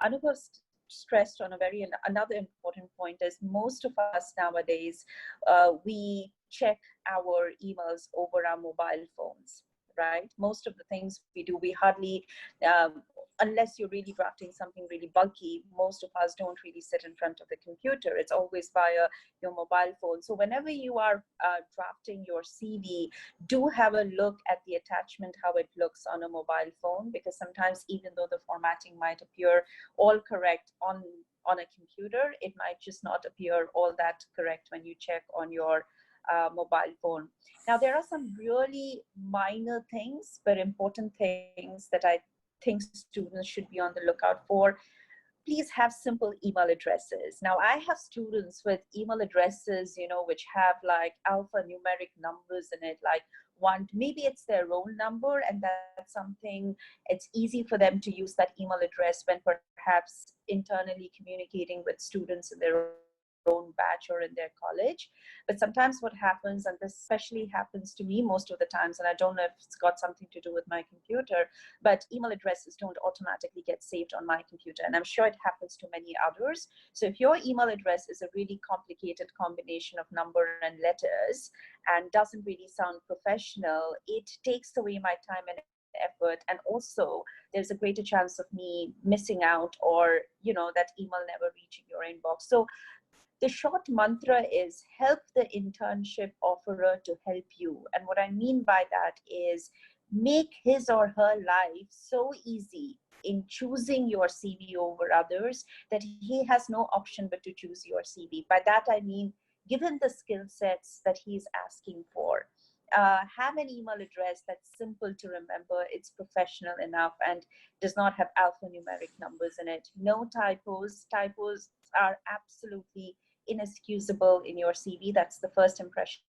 Anubhav stressed on another important point is, most of us nowadays, we check our emails over our mobile phones. Right? Most of the things we do, we hardly, unless you're really drafting something really bulky, most of us don't really sit in front of the computer. It's always via your mobile phone. So whenever you are drafting your CV, do have a look at the attachment, how it looks on a mobile phone, because sometimes, even though the formatting might appear all correct on a computer, it might just not appear all that correct when you check on your mobile phone. Now, there are some really minor things, but important things that I think students should be on the lookout for. Please have simple email addresses. Now, I have students with email addresses, which have like alphanumeric numbers in it, like maybe it's their roll number, and that's something, it's easy for them to use that email address when perhaps internally communicating with students in their own batch or in their college. But sometimes what happens, and this especially happens to me most of the times, and I don't know if it's got something to do with my computer, but email addresses don't automatically get saved on my computer, and I'm sure it happens to many others. So if your email address is a really complicated combination of number and letters and doesn't really sound professional, it takes away my time and effort, and also there's a greater chance of me missing out, or that email never reaching your inbox. So The short mantra is help the internship offerer to help you. And what I mean by that is make his or her life so easy in choosing your CV over others that he has no option but to choose your CV. By that I mean, give him the skill sets that he's asking for. Have an email address that's simple to remember, it's professional enough, and does not have alphanumeric numbers in it. No typos. Typos are absolutely inexcusable in your CV. That's the first impression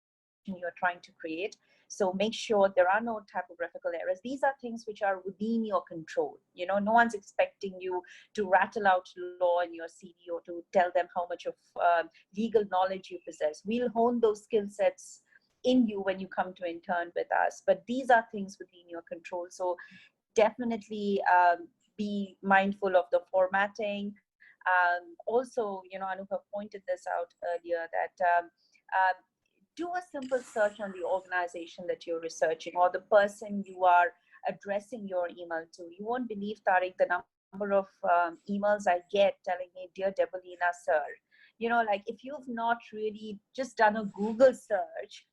you're trying to create. So make sure there are no typographical errors. These are things which are within your control. You know, no one's expecting you to rattle out law in your CV or to tell them how much of legal knowledge you possess. We'll hone those skill sets in you when you come to intern with us. But these are things within your control. So definitely be mindful of the formatting. Also, you know, Anubhav pointed this out earlier that do a simple search on the organization that you're researching or the person you are addressing your email to. You won't believe, Tariq, the number of emails I get telling me, "Dear Debolina, sir." You know, like if you've not really just done a Google search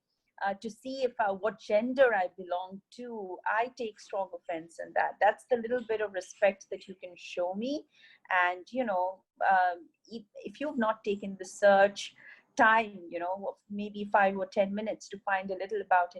to see if what gender I belong to, I take strong offense in that. That's the little bit of respect that you can show me. And, you know, if you've not taken the search time, you know, maybe 5 or 10 minutes to find a little about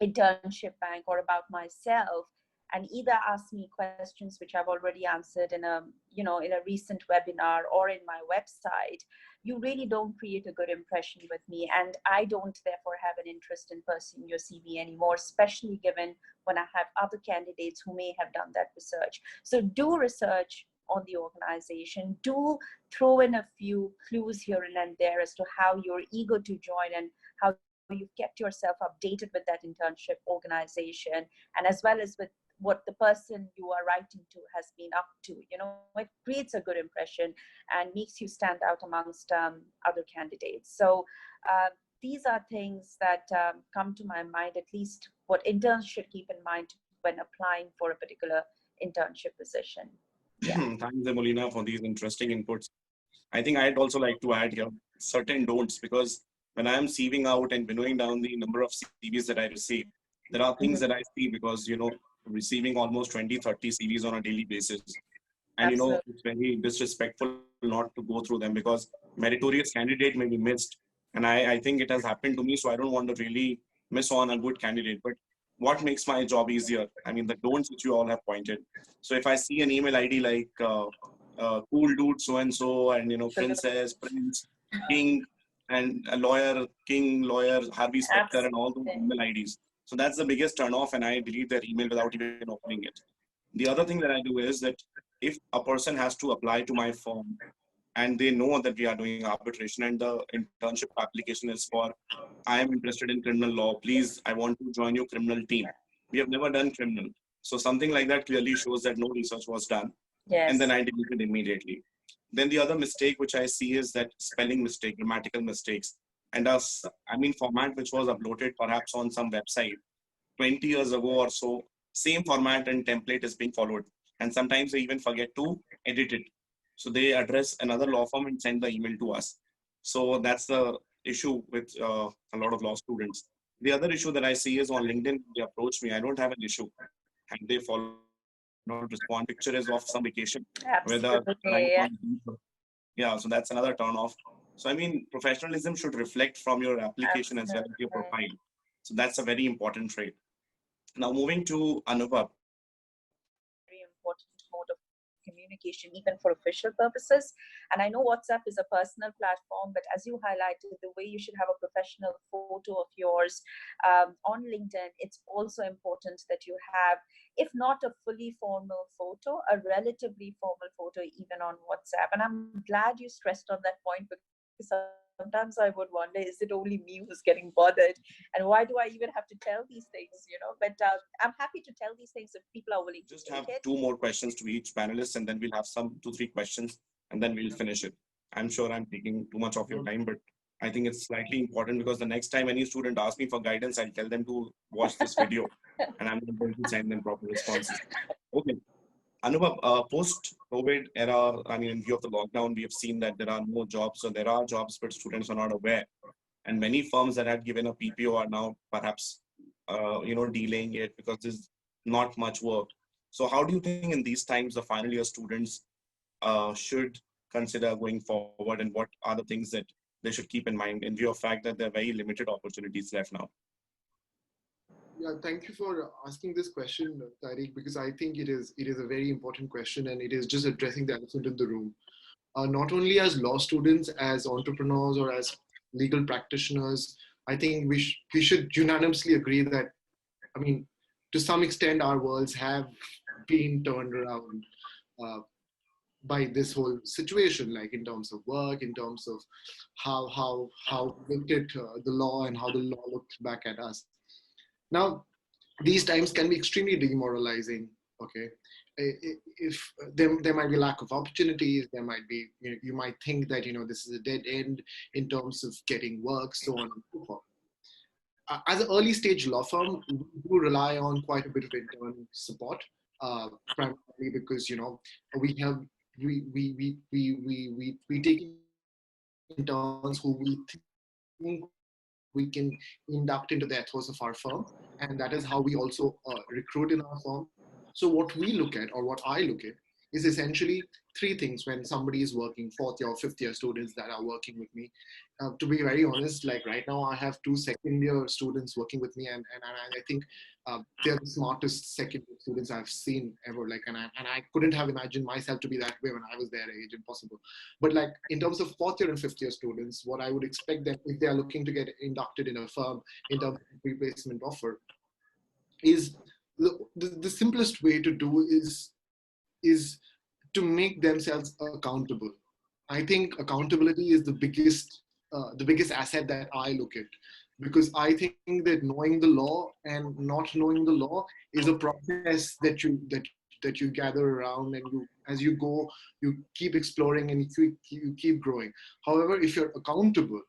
Internship Bank or about myself, and either ask me questions which I've already answered in a, you know, in a recent webinar or in my website, you really don't create a good impression with me. And I don't therefore have an interest in pursuing your CV anymore, especially given when I have other candidates who may have done that research. So do research on the organization, do throw in a few clues here and there as to how you're eager to join and how you've kept yourself updated with that internship organization, and as well as with what the person you are writing to has been up to. You know, it creates a good impression and makes you stand out amongst other candidates. So these are things that come to my mind, at least what interns should keep in mind when applying for a particular internship position. Yeah. Thanks, Molina, for these interesting inputs. I think I'd also like to add here certain don'ts, because when I'm sieving out and winnowing down the number of CVs that I receive, there are things that I see, because, you know, receiving almost 20, 30 CVs on a daily basis. And, you know, it's very disrespectful not to go through them, because meritorious candidate may be missed. And I think it has happened to me, so I don't want to really miss on a good candidate. But what makes my job easier? I mean, the don'ts which you all have pointed. So if I see an email ID like cool dude so-and-so, and, you know, princess, prince, king, and a lawyer, king, lawyer, Harvey Specter, and all those email IDs. So that's the biggest turnoff, and I delete their email without even opening it. The other thing that I do is that if a person has to apply to my firm and they know that we are doing arbitration and the internship application is for, I am interested in criminal law, please, I want to join your criminal team. We have never done criminal. So something like that clearly shows that no research was done. Yes. And then I delete it immediately. Then the other mistake which I see is that spelling mistake, grammatical mistakes. And format which was uploaded perhaps on some website 20 years ago or so, same format and template is being followed. And sometimes they even forget to edit it. So they address another law firm and send the email to us. So that's the issue with a lot of law students. The other issue that I see is on LinkedIn, they approach me, I don't have an issue. And they follow, not respond. Picture is of some vacation. Yeah, so that's another turn off. So I mean, professionalism should reflect from your application as well as your profile. So that's a very important trait. Now moving to Anubhav. Very important mode of communication, even for official purposes. And I know WhatsApp is a personal platform, but as you highlighted, the way you should have a professional photo of yours on LinkedIn, it's also important that you have, if not a fully formal photo, a relatively formal photo even on WhatsApp. And I'm glad you stressed on that point, because sometimes I would wonder, is it only me who's getting bothered? And why do I even have to tell these things, you know? But I'm happy to tell these things if people are willing to just have 2 more questions to each panelist, and then we'll have some 2-3 questions, and then we'll finish it. I'm sure I'm taking too much of your time, but I think it's slightly important, because the next time any student asks me for guidance, I'll tell them to watch this video and I'm going to send them proper responses. Okay. Anubhav, post COVID era, I mean, in view of the lockdown, we have seen that there are no jobs. So there are jobs, but students are not aware. And many firms that had given a PPO are now perhaps, delaying it because there's not much work. So how do you think in these times the final year students should consider going forward, and what are the things that they should keep in mind in view of the fact that there are very limited opportunities left now? Yeah, thank you for asking this question, Tariq, because I think it is a very important question, and it is just addressing the elephant in the room. Not only as law students, as entrepreneurs, or as legal practitioners, I think we should unanimously agree that, I mean, to some extent, our worlds have been turned around by this whole situation, like in terms of work, in terms of how looked at the law and how the law looked back at us. Now, these times can be extremely demoralizing. Okay, if there might be lack of opportunities, there might be, you might think that this is a dead end in terms of getting work, so on and so forth. As an early stage law firm, we do rely on quite a bit of intern support, primarily because we have we take interns who we think we can induct into the ethos of our firm, and that is how we also recruit in our firm. So what we look at, or what I look at, is essentially three things when somebody is working, fourth year or fifth year students that are working with me. To be very honest, like right now I have 2 second year students working with me, and I think they're the smartest second year students I've seen ever. Like, and I couldn't have imagined myself to be that way when I was their age, impossible. But like in terms of fourth year and fifth year students, what I would expect them, if they are looking to get inducted in a firm in terms of replacement offer, is the simplest way to do is to make themselves accountable. I think accountability is the biggest asset that I look at, because I think that knowing the law and not knowing the law is a process that you gather around, and as you go, you keep exploring and you keep growing. However, if you're accountable,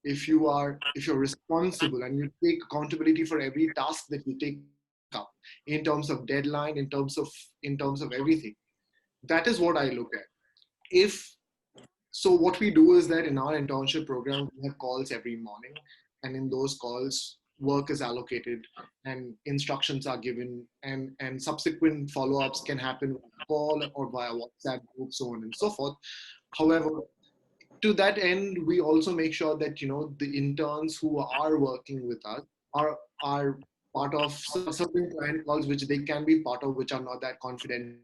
if you're responsible, and you take accountability for every task that you take up, in terms of deadline, in terms of everything, that is what I look at. So what we do is that in our internship program, we have calls every morning, and in those calls, work is allocated and instructions are given, and subsequent follow-ups can happen via call or via WhatsApp group, so on and so forth. However, to that end, we also make sure that the interns who are working with us are part of certain client calls, which they can be part of, which are not that confidential,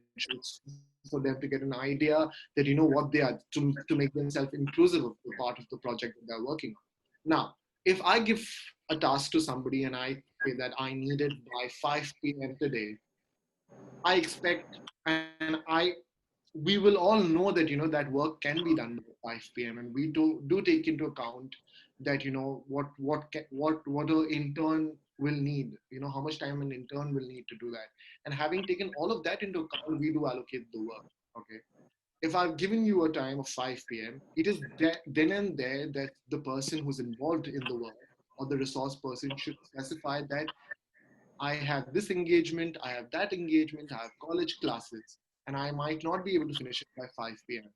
for them to get an idea that what they are, to make themselves inclusive of the part of the project that they're working on. Now, if I give a task to somebody and I say that I need it by 5 p.m. today, I expect, and we will all know that that work can be done by 5 p.m. and we do take into account that what an intern will need, how much time an intern will need to do that. And having taken all of that into account, we do allocate the work. Okay, if I've given you a time of 5 p.m., it is then and there that the person who's involved in the work, or the resource person, should specify that I have this engagement, I have that engagement, I have college classes, and I might not be able to finish it by 5 p.m.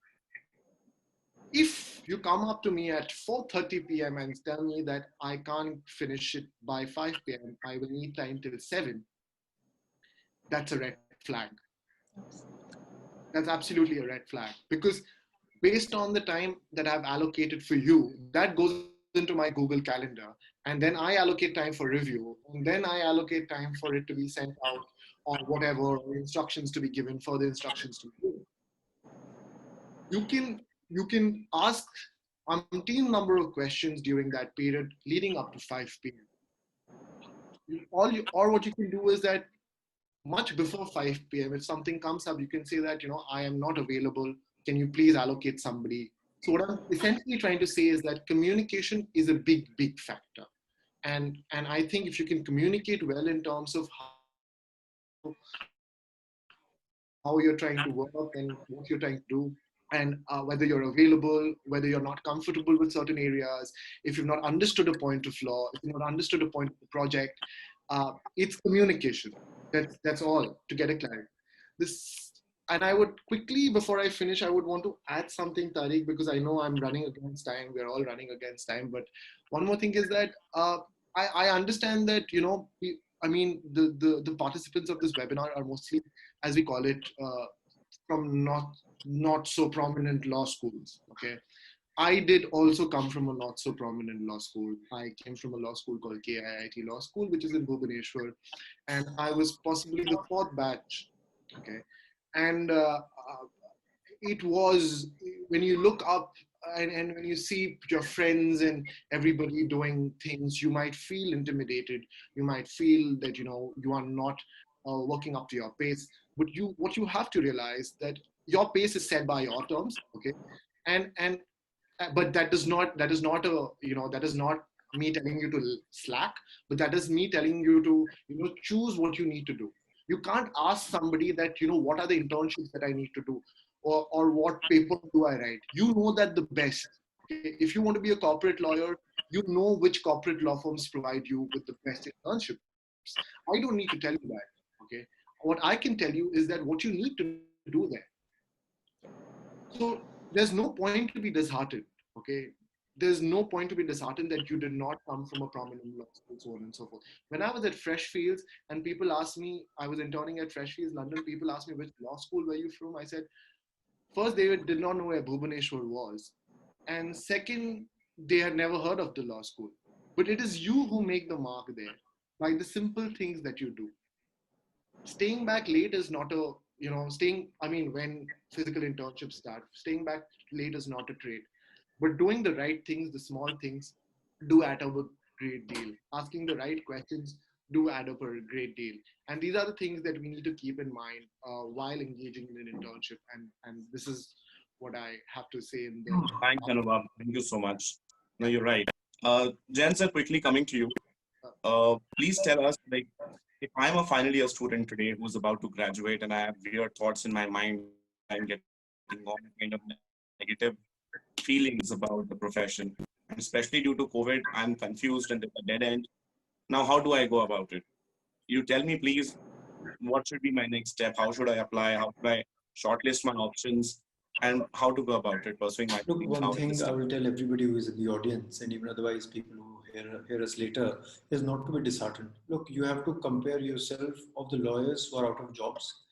If you come up to me at 4:30 p.m. and tell me that I can't finish it by 5 p.m., I will need time till 7, that's a red flag. That's absolutely a red flag, because based on the time that I've allocated for you, that goes into my Google Calendar, and then I allocate time for review, and then I allocate time for it to be sent out, or whatever, or instructions to be given, further instructions to be given. You can ask umpteen number of questions during that period leading up to 5 p.m. Or what you can do is that much before 5 p.m., if something comes up, you can say that, I am not available. Can you please allocate somebody? So what I'm essentially trying to say is that communication is a big, big factor. And I think if you can communicate well in terms of how you're trying to work and what you're trying to do, and whether you're available, whether you're not comfortable with certain areas, if you've not understood a point of law, if you've not understood a point of the project, it's communication. That's all, to get it clear. and I would quickly, before I finish, I would want to add something, Tariq, because I know I'm running against time. We're all running against time. But one more thing is that I understand that, the participants of this webinar are mostly, as we call it, from not so prominent law schools. Okay. I did also come from a not so prominent law school. I came from a law school called 𝐾𝐼T Law School, which is in Bhubaneswar. And I was possibly the 4th batch. Okay. And it was, when you look up and when you see your friends and everybody doing things, you might feel intimidated. You might feel that, you are not working up to your pace. But what you have to realize that your pace is set by your terms. Okay. But that is not me telling you to slack, but that is me telling you to, choose what you need to do. You can't ask somebody that, what are the internships that I need to do, or what paper do I write. You know that the best. Okay? If you want to be a corporate lawyer, you know which corporate law firms provide you with the best internships. I don't need to tell you that. Okay. What I can tell you is that what you need to do there. So there's no point to be disheartened. Okay. There's no point to be disheartened that you did not come from a prominent law school, so on and so forth. When I was at Freshfields and people asked me, I was interning at Freshfields, London, people asked me, which law school were you from? I said, first, they did not know where Bhubaneswar was. And second, they had never heard of the law school. But it is you who make the mark there by the simple things that you do. Staying back late is not a, when physical internships start, staying back late is not a trait. But doing the right things, the small things, do add up a great deal. Asking the right questions do add up a great deal. And these are the things that we need to keep in mind while engaging in an internship. And this is what I have to say in the... Thanks, Anubhav. Thank you so much. No, you're right. Jen, sir, quickly coming to you. Please tell us, if I'm a final year student today who's about to graduate and I have weird thoughts in my mind, I'm getting all kind of negative feelings about the profession, and especially due to COVID, I'm confused and there's a dead end. Now, how do I go about it? You tell me, please, what should be my next step? How should I apply? How should I shortlist my options? And how to go about it, pursuing my... Look, one thing I will tell everybody who is in the audience, and even otherwise people who hear us later, is not to be disheartened. Look, you have to compare yourself of the lawyers who are out of jobs.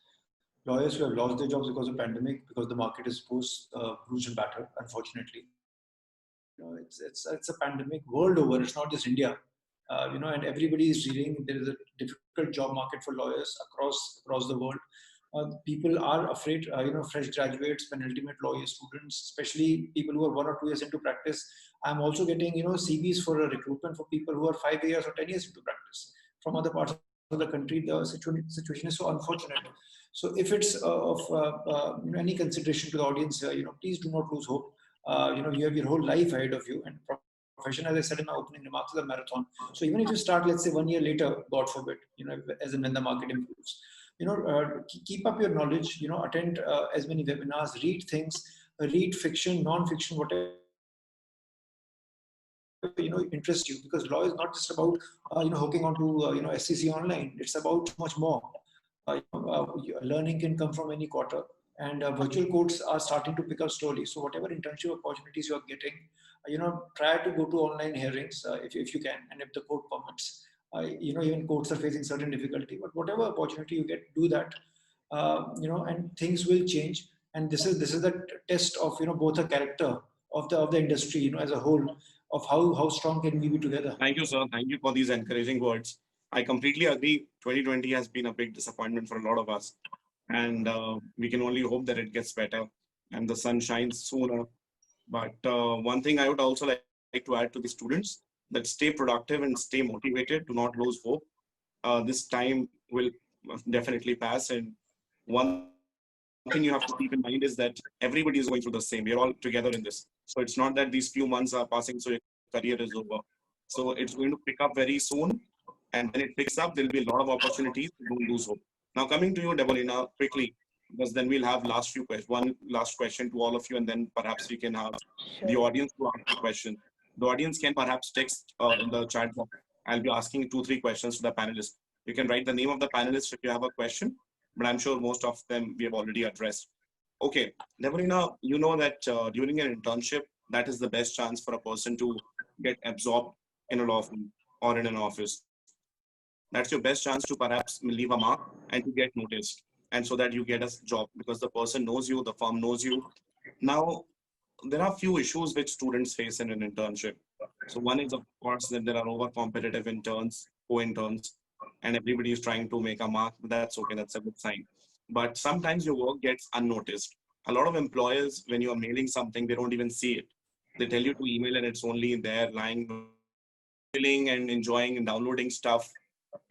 Lawyers who have lost their jobs because of pandemic, because the market is bruised and battered, unfortunately. It's a pandemic world over. It's not just India, and everybody is reeling. There is a difficult job market for lawyers across the world. People are afraid, fresh graduates, penultimate lawyer students, especially people who are 1 or 2 years into practice. I'm also getting, CVs for a recruitment for people who are 5 years or 10 years into practice from other parts of the country. The situation is so unfortunate. So if it's of any consideration to the audience here, please do not lose hope. You have your whole life ahead of you, and profession, as I said in my opening remarks, is a marathon. So even if you start, let's say 1 year later, God forbid, as and when the market improves, keep up your knowledge, attend as many webinars, read things, read fiction, non-fiction, whatever interests you, because law is not just about hooking onto SCC online. It's about much more. Learning can come from any quarter, and virtual courts are starting to pick up slowly. So whatever internship opportunities you are getting, try to go to online hearings if you can, and if the court permits. Even courts are facing certain difficulty, but whatever opportunity you get, do that. And things will change. And this is the test of both the character of the industry, as a whole, of how strong can we be together. Thank you, sir. Thank you for these encouraging words. I completely agree. 2020 has been a big disappointment for a lot of us, and we can only hope that it gets better and the sun shines sooner. But one thing I would also like to add to the students, that stay productive and stay motivated. Do not lose hope. This time will definitely pass. And one thing you have to keep in mind is that everybody is going through the same. We're all together in this. So it's not that these few months are passing, so your career is over. So it's going to pick up very soon. And when it picks up, there'll be a lot of opportunities. Don't lose hope. Now coming to you, Debolina, quickly, because then we'll have one last question to all of you, and then perhaps we can have the audience to ask the question. The audience can perhaps text in the chat box. I'll be asking 2-3 questions to the panelists. You can write the name of the panelist if you have a question, but I'm sure most of them we have already addressed. Okay, Deborina, you know that during an internship, that is the best chance for a person to get absorbed in a law firm or in an office. That's your best chance to perhaps leave a mark and to get noticed, and so that you get a job because the person knows you, the firm knows you. Now, there are few issues which students face in an internship. So one is, of course, that there are over-competitive interns, co-interns, and everybody is trying to make a mark. That's okay, that's a good sign. But sometimes your work gets unnoticed. A lot of employers, when you are mailing something, they don't even see it. They tell you to email and it's only there lying, filling and enjoying and downloading stuff,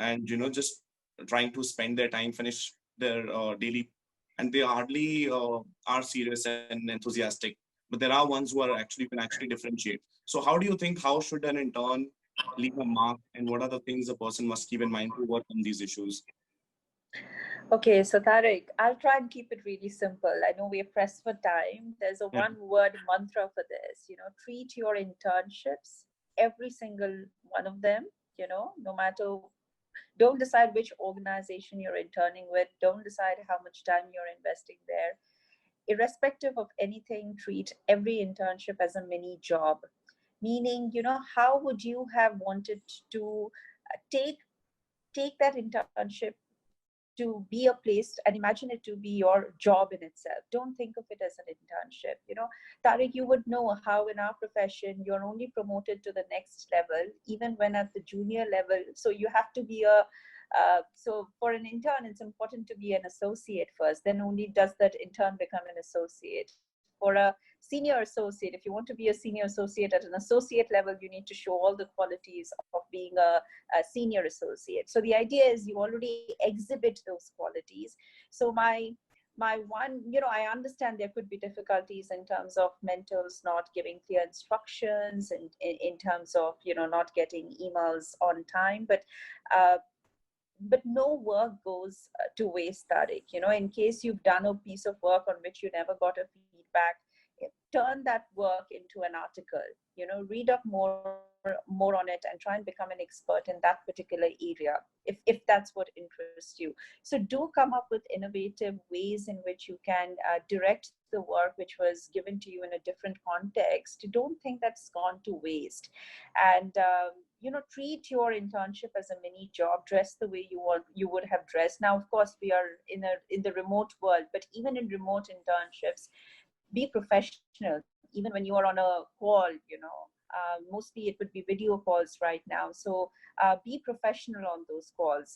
and just trying to spend their time, finish their daily, and they hardly are serious and enthusiastic. But there are ones who are actually can actually differentiate. So how do you think, how should an intern leave a mark, and what are the things a person must keep in mind to work on these issues? Okay, so Tariq, I'll try and keep it really simple. I know we're pressed for time. There's a one-word mantra for this. Treat your internships, every single one of them. No matter. Don't decide which organization you're interning with. Don't decide how much time you're investing there. Irrespective of anything, treat every internship as a mini job. Meaning, how would you have wanted to take that internship to be a place and imagine it to be your job in itself. Don't think of it as an internship. Tariq, you would know how in our profession, you're only promoted to the next level, even when at the junior level. So you have to be so for an intern, it's important to be an associate first. Then only does that intern become an associate. For a senior associate, if you want to be a senior associate at an associate level, you need to show all the qualities of being a senior associate. So the idea is you already exhibit those qualities. So my one, I understand there could be difficulties in terms of mentors not giving clear instructions and in terms of, not getting emails on time, but no work goes to waste, Tariq. In case you've done a piece of work on which you never got a feedback, turn that work into an article. Read up more on it and try and become an expert in that particular area, if that's what interests you. So do come up with innovative ways in which you can direct the work which was given to you in a different context. Don't think that's gone to waste. And treat your internship as a mini job. Dress the way you would have dressed. Now, of course, we are in the remote world, but even in remote internships, be professional. Even when you are on a call, mostly it would be video calls right now. So be professional on those calls.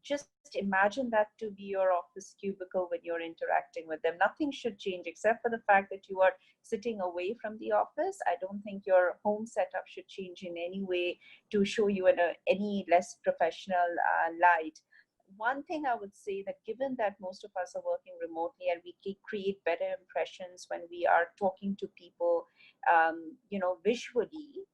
Just imagine that to be your office cubicle when you're interacting with them. Nothing should change except for the fact that you are sitting away from the office. I don't think your home setup should change in any way to show you in any less professional light. One thing I would say, that given that most of us are working remotely and we create better impressions when we are talking to people, visually,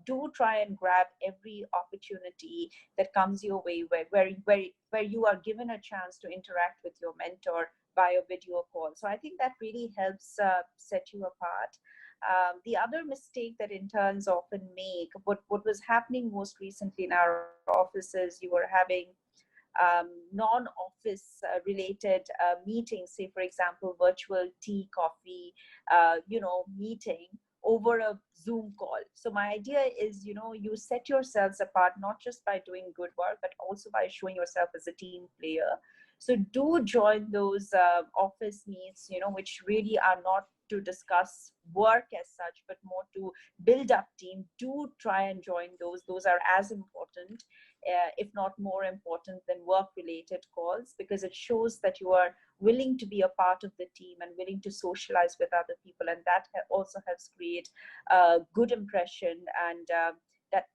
do try and grab every opportunity that comes your way where you are given a chance to interact with your mentor via video call. So I think that really helps set you apart. The other mistake that interns often make, what was happening most recently in our offices, you were having non-office related meetings, say for example, virtual tea, coffee, meeting over a Zoom call. So my idea is, you set yourselves apart, not just by doing good work, but also by showing yourself as a team player. So do join those office meets, which really are not to discuss work as such, but more to build up team. Do try and join those. Those are as important, if not more important than work-related calls, because it shows that you are willing to be a part of the team and willing to socialize with other people. And that also helps create a good impression, and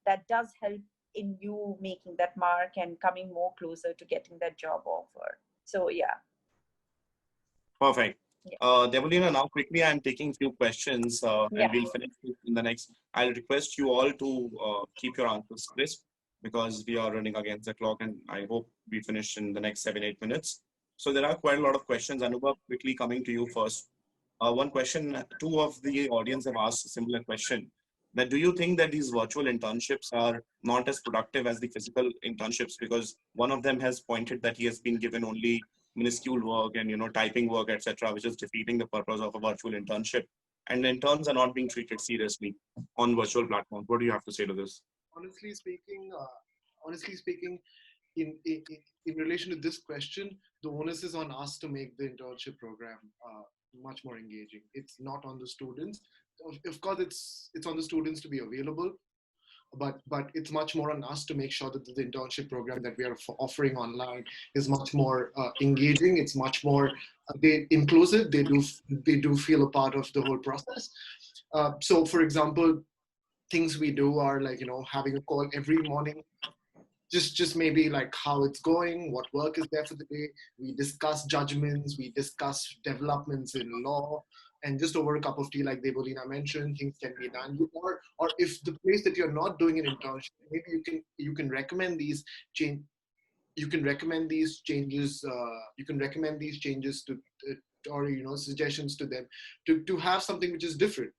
that does help in you making that mark and coming more closer to getting that job offer. So yeah. Perfect. Debolina, now quickly I'm taking few questions and we'll finish in the next. I'll request you all to keep your answers crisp, because we are running against the clock and I hope we finish in the next 7-8 minutes. So there are quite a lot of questions. Anubhav, quickly coming to you first. One question, two of the audience have asked a similar question. That do you think that these virtual internships are not as productive as the physical internships? Because one of them has pointed that he has been given only minuscule work and, typing work, etc., which is defeating the purpose of a virtual internship. And interns are not being treated seriously on virtual platforms. What do you have to say to this? Honestly speaking, in relation to this question, the onus is on us to make the internship program much more engaging. It's not on the students. Of course, it's on the students to be available, but it's much more on us to make sure that the internship program that we are offering online is much more engaging. It's much more inclusive. They do feel a part of the whole process. So, for example, things we do are like, having a call every morning, just maybe like how it's going, what work is there for the day. We discuss judgments, we discuss developments in law, and just over a cup of tea, like Debolina mentioned, things can be done. Or if the place that you're not doing an internship, maybe you can recommend these change. You can recommend these changes. You can recommend these changes to, or suggestions to them to have something which is different.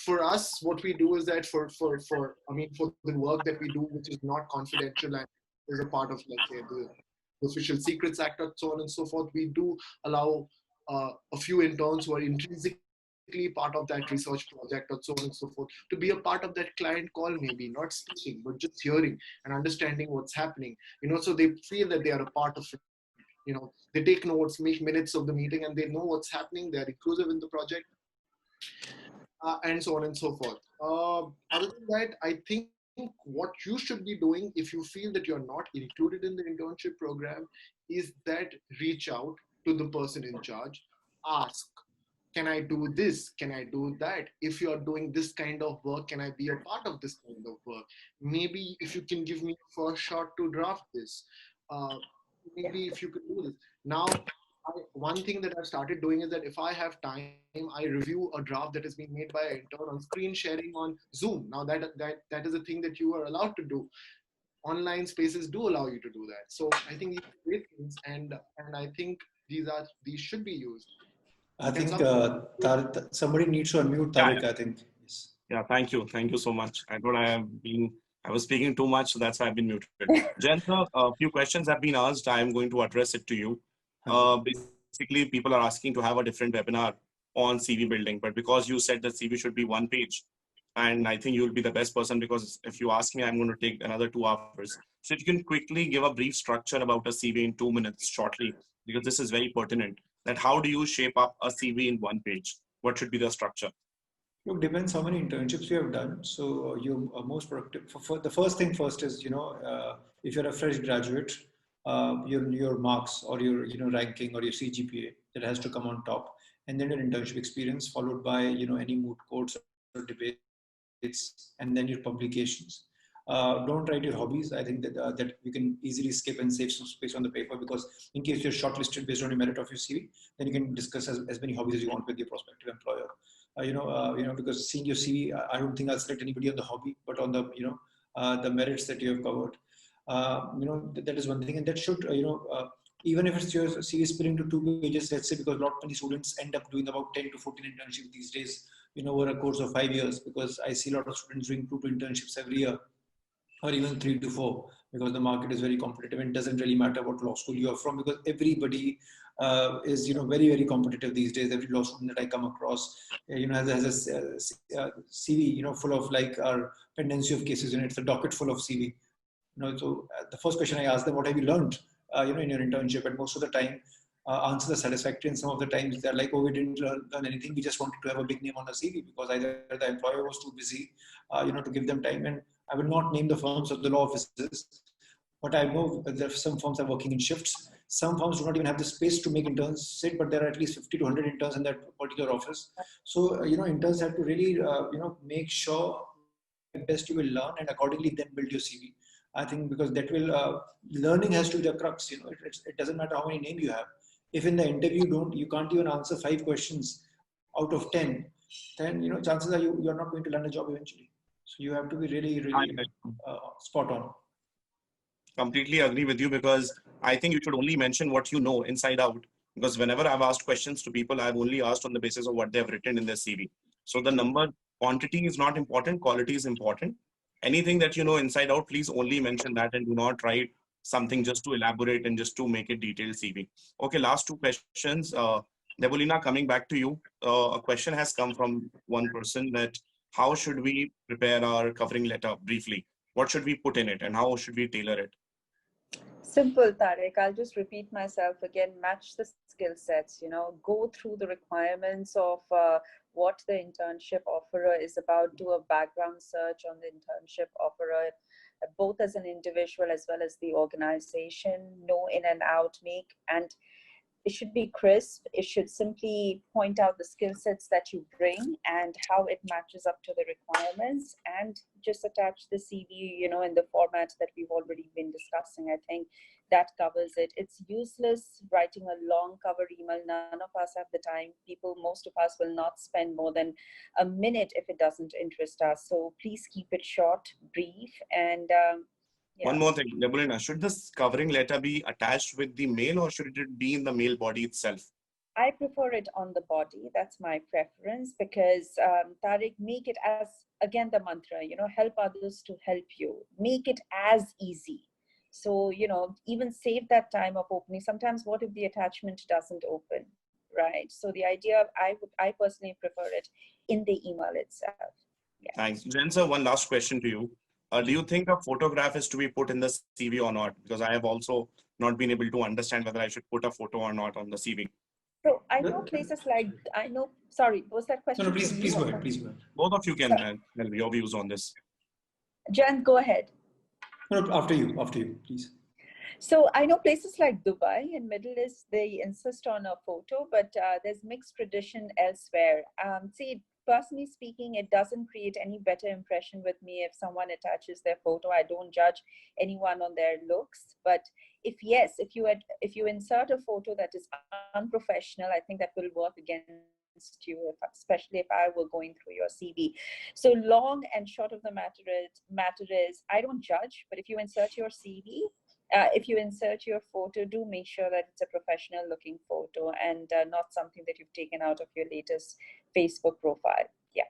For us, what we do is that for the work that we do, which is not confidential and is a part of, let's say, the Official Secrets Act and so on and so forth, we do allow a few interns who are intrinsically part of that research project or so on and so forth to be a part of that client call, maybe not speaking, but just hearing and understanding what's happening, so they feel that they are a part of it. They take notes, make minutes of the meeting, and they know what's happening. They're inclusive in the project, and so on and so forth. Other than that, I think what you should be doing if you feel that you're not included in the internship program is that reach out to the person in charge, ask, can I do this? Can I do that? If you're doing this kind of work, can I be a part of this kind of work? Maybe if you can give me a first shot to draft this. Maybe if you could do this. Now, one thing that I've started doing is that if I have time, I review a draft that has been made by an intern on screen sharing on Zoom. Now that is a thing that you are allowed to do. Online spaces do allow you to do that. So I think these are great things, and I think these should be used. I think somebody needs to unmute Tariq. I think. Yes. Yeah. Thank you so much. I thought I was speaking too much, so that's why I've been muted. Jen, a few questions have been asked. I'm going to address it to you. Basically, people are asking to have a different webinar on CV building, but because you said that CV should be one page, and I think you'll be the best person, because if you ask me, I'm going to take another 2 hours. So if you can quickly give a brief structure about a CV in 2 minutes shortly, because this is very pertinent, that how do you shape up a CV in 1 page? What should be the structure? Look, depends how many internships you have done. So you're most productive. For the first thing first is, if you're a fresh graduate, your marks or your ranking or your CGPA that has to come on top, and then your internship experience followed by any moot courts or debates, and then your publications. Don't write your hobbies. I think that you can easily skip and save some space on the paper, because in case you're shortlisted based on your merit of your CV, then you can discuss as many hobbies as you want with your prospective employer. Because seeing your CV, I don't think I'll select anybody on the hobby, but on the merits that you have covered. That is one thing, and that should, even if it's your CV split into 2 pages, let's say, because a lot many students end up doing about 10 to 14 internships these days, over a course of 5 years, because I see a lot of students doing 2 internships every year, or even 3 to 4, because the market is very competitive, and it doesn't really matter what law school you are from, because everybody is very, very competitive these days. Every law student that I come across has a CV full of like our pendency of cases. It's a docket full of CV. So the first question I ask them, what have you learned in your internship? And most of the time answers are satisfactory, and some of the times they're like, oh, we didn't learn anything, we just wanted to have a big name on the CV, because either the employer was too busy to give them time. And I will not name the firms of the law offices, but I know that some firms are working in shifts. Some firms do not even have the space to make interns sit, but there are at least 50 to 100 interns in that particular office. So, interns have to really, make sure best you will learn, and accordingly then build your CV. I think because that will, learning has to be the crux. It doesn't matter how many names you have. If in the interview you can't even answer 5 questions out of 10, then chances are you're not going to land a job eventually. So you have to be really, really spot on. Completely agree with you, because I think you should only mention what you know inside out. Because whenever I've asked questions to people, I've only asked on the basis of what they've written in their CV. So the quantity is not important, quality is important. Anything that you know inside out, please only mention that, and do not write something just to elaborate and just to make it detailed CV. Okay, last two questions. Debulina, coming back to you. A question has come from one person that how should we prepare our covering letter briefly? What should we put in it and how should we tailor it? Simple, Tariq. I'll just repeat myself again. Match the skill sets, go through the requirements of what the internship offerer is about, do a background search on the internship offerer, both as an individual as well as the organization, know in and out, and it should be crisp. It should simply point out the skill sets that you bring and how it matches up to the requirements, and just attach the CV, in the format that we've already been discussing. I think that covers it. It's useless writing a long cover email. None of us have the time. Most of us will not spend more than a minute if it doesn't interest us. So please keep it short, brief, and one more thing, Debulina, should this covering letter be attached with the mail or should it be in the mail body itself? I prefer it on the body. That's my preference because, Tariq, make it as, again, the mantra, help others to help you. Make it as easy. So, even save that time of opening. Sometimes what if the attachment doesn't open, right? So the idea of, I personally prefer it in the email itself. Yeah. Thanks. Jen, sir, one last question to you. Do you think a photograph is to be put in the CV or not? Because I have also not been able to understand whether I should put a photo or not on the CV. So I know places like, sorry, was that question? No, please go ahead, please go ahead. Both of you can tell your views on this. Jan, go ahead. No, after you, please. So I know places like Dubai and Middle East, they insist on a photo, but there's mixed tradition elsewhere. See, personally speaking, it doesn't create any better impression with me if someone attaches their photo. I don't judge anyone on their looks, but if you insert a photo that is unprofessional, I think that will work against you, especially if I were going through your CV. So long and short of the matter is, I don't judge, but if you insert your CV, if you insert your photo, do make sure that it's a professional looking photo and not something that you've taken out of your latest Facebook profile. Yeah.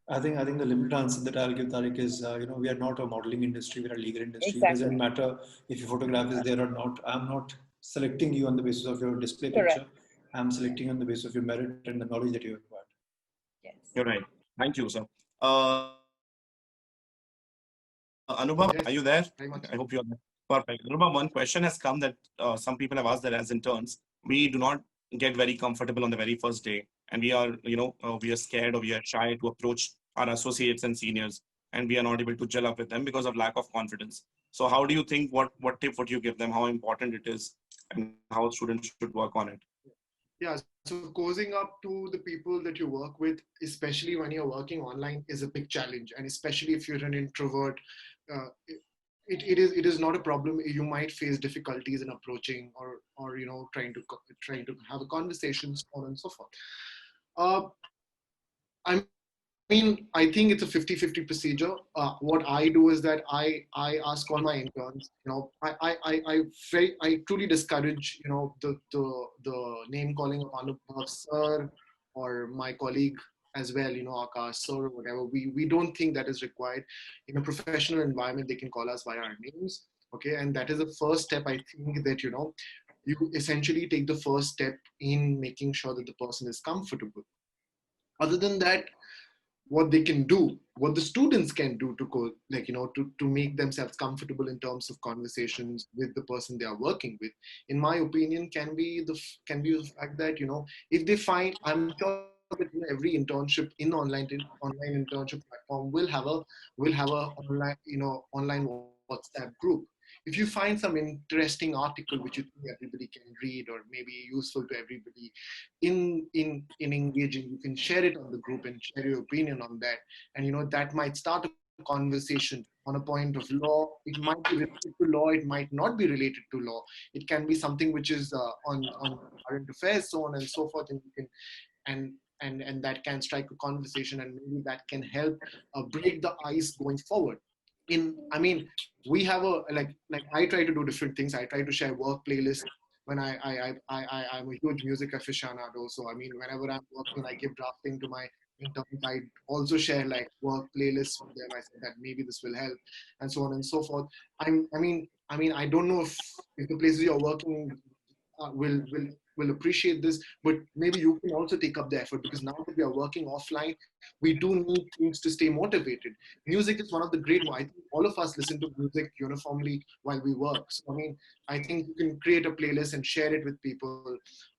I think the limited answer that I'll give, Tariq, is we are not a modeling industry, we're a legal industry. Exactly. It doesn't matter if your photograph is there or not. I'm not selecting you on the basis of your display Correct. picture. I'm selecting on the basis of your merit and the knowledge that you acquired. Yes. You're right. Thank you, sir. Anubhav, Yes, are you there? very much. I hope you're there. Perfect. Anubhav, one question has come that some people have asked that as interns, we do not get very comfortable on the very first day. And we are, we are scared or we are shy to approach our associates and seniors. And we are not able to gel up with them because of lack of confidence. So how do you think, what tip would you give them, how important it is and how students should work on it? Yeah, so cozying up to the people that you work with, especially when you're working online, is a big challenge. And especially if you're an introvert, it is not a problem. You might face difficulties in approaching or trying to have a conversation, so on and so forth. I think it's a 50-50 procedure. What I do is that I ask all my interns, I truly discourage, the name calling of Anubhav sir or my colleague as well, Akash sir or whatever. We don't think that is required. In a professional environment, they can call us by our names. Okay. And that is the first step. I think that, you essentially take the first step in making sure that the person is comfortable. Other than that, what they can do, what the students can do to make themselves comfortable in terms of conversations with the person they are working with, in my opinion, can be the fact that, if they find, I'm sure that every internship in online internship platform will have a online WhatsApp group. If you find some interesting article which you think everybody can read or maybe useful to everybody in engaging, you can share it on the group and share your opinion on that. And that might start a conversation on a point of law. It might be related to law, it might not be related to law. It can be something which is on current affairs, so on and so forth, and you can and that can strike a conversation, and maybe that can help break the ice going forward. We have I try to do different things. I try to share work playlists when I'm a huge music aficionado. So whenever I'm working, I give drafting to my interns. I also share work playlists with them. I said that maybe this will help, and so on and so forth. I mean, I don't know if the places you're working will appreciate this, but maybe you can also take up the effort, because now that we are working offline, we do need things to stay motivated. Music is one of the great ones. I think all of us listen to music uniformly while we work. So, I mean, I think you can create a playlist and share it with people,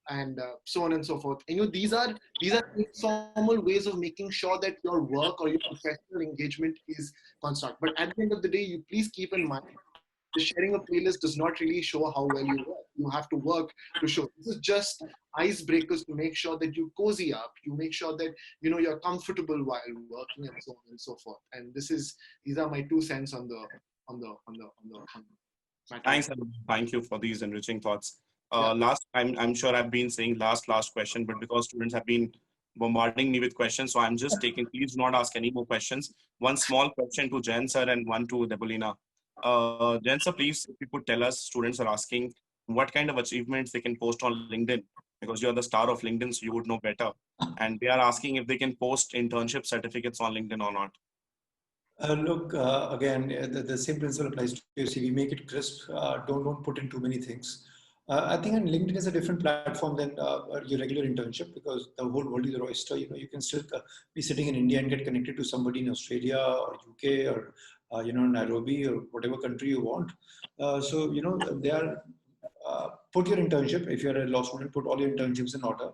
and so on and so forth. And these are informal ways of making sure that your work or your professional engagement is constant. But at the end of the day, you please keep in mind, the sharing a playlist does not really show how well you work. You have to work to show. This is just icebreakers to make sure that you cozy up. You make sure that you're comfortable while working, and so on and so forth. And these are my 2 cents on the matter. Thanks, and thank you for these enriching thoughts. Yeah. Last, I'm sure I've been saying last question, but because students have been bombarding me with questions, so I'm just taking. Please do not ask any more questions. One small question to Jen sir and one to Debolina. Jen sir, please, if you could tell us, students are asking what kind of achievements they can post on LinkedIn, because you're the star of LinkedIn, so you would know better. And they are asking if they can post internship certificates on LinkedIn or not. Look, again, the same principle applies to your CV. Make it crisp. Don't put in too many things. I think LinkedIn is a different platform than your regular internship, because the whole world is your oyster. You can still be sitting in India and get connected to somebody in Australia or UK or Nairobi or whatever country you want. So they are put your internship. If you're a law student, put all your internships in order.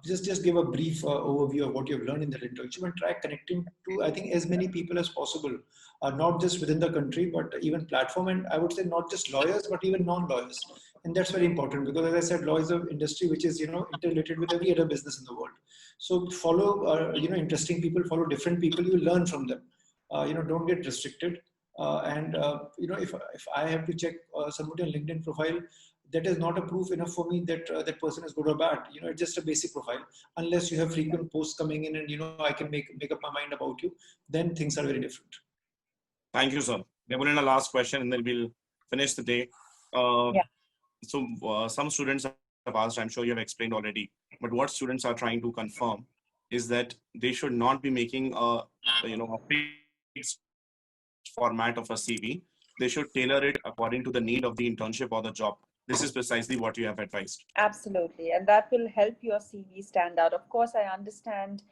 Just give a brief overview of what you've learned in that internship, and try connecting to, I think, as many people as possible, not just within the country, but even platform. And I would say not just lawyers, but even non-lawyers. And that's very important, because as I said, law is an industry which is, interrelated with every other business in the world. So follow, interesting people, follow different people, you learn from them. Don't get restricted. If I have to check somebody on LinkedIn profile, that is not a proof enough for me that that person is good or bad. It's just a basic profile. Unless you have frequent posts coming in and, I can make up my mind about you, then things are very different. Thank you, sir. Debolina, last question, and then we'll finish the day. So some students have asked, I'm sure you have explained already, but what students are trying to confirm is that they should not be making a fixed format of a CV. They should tailor it according to the need of the internship or the job. This is precisely what you have advised. Absolutely. And that will help your CV stand out. Of course, I understand,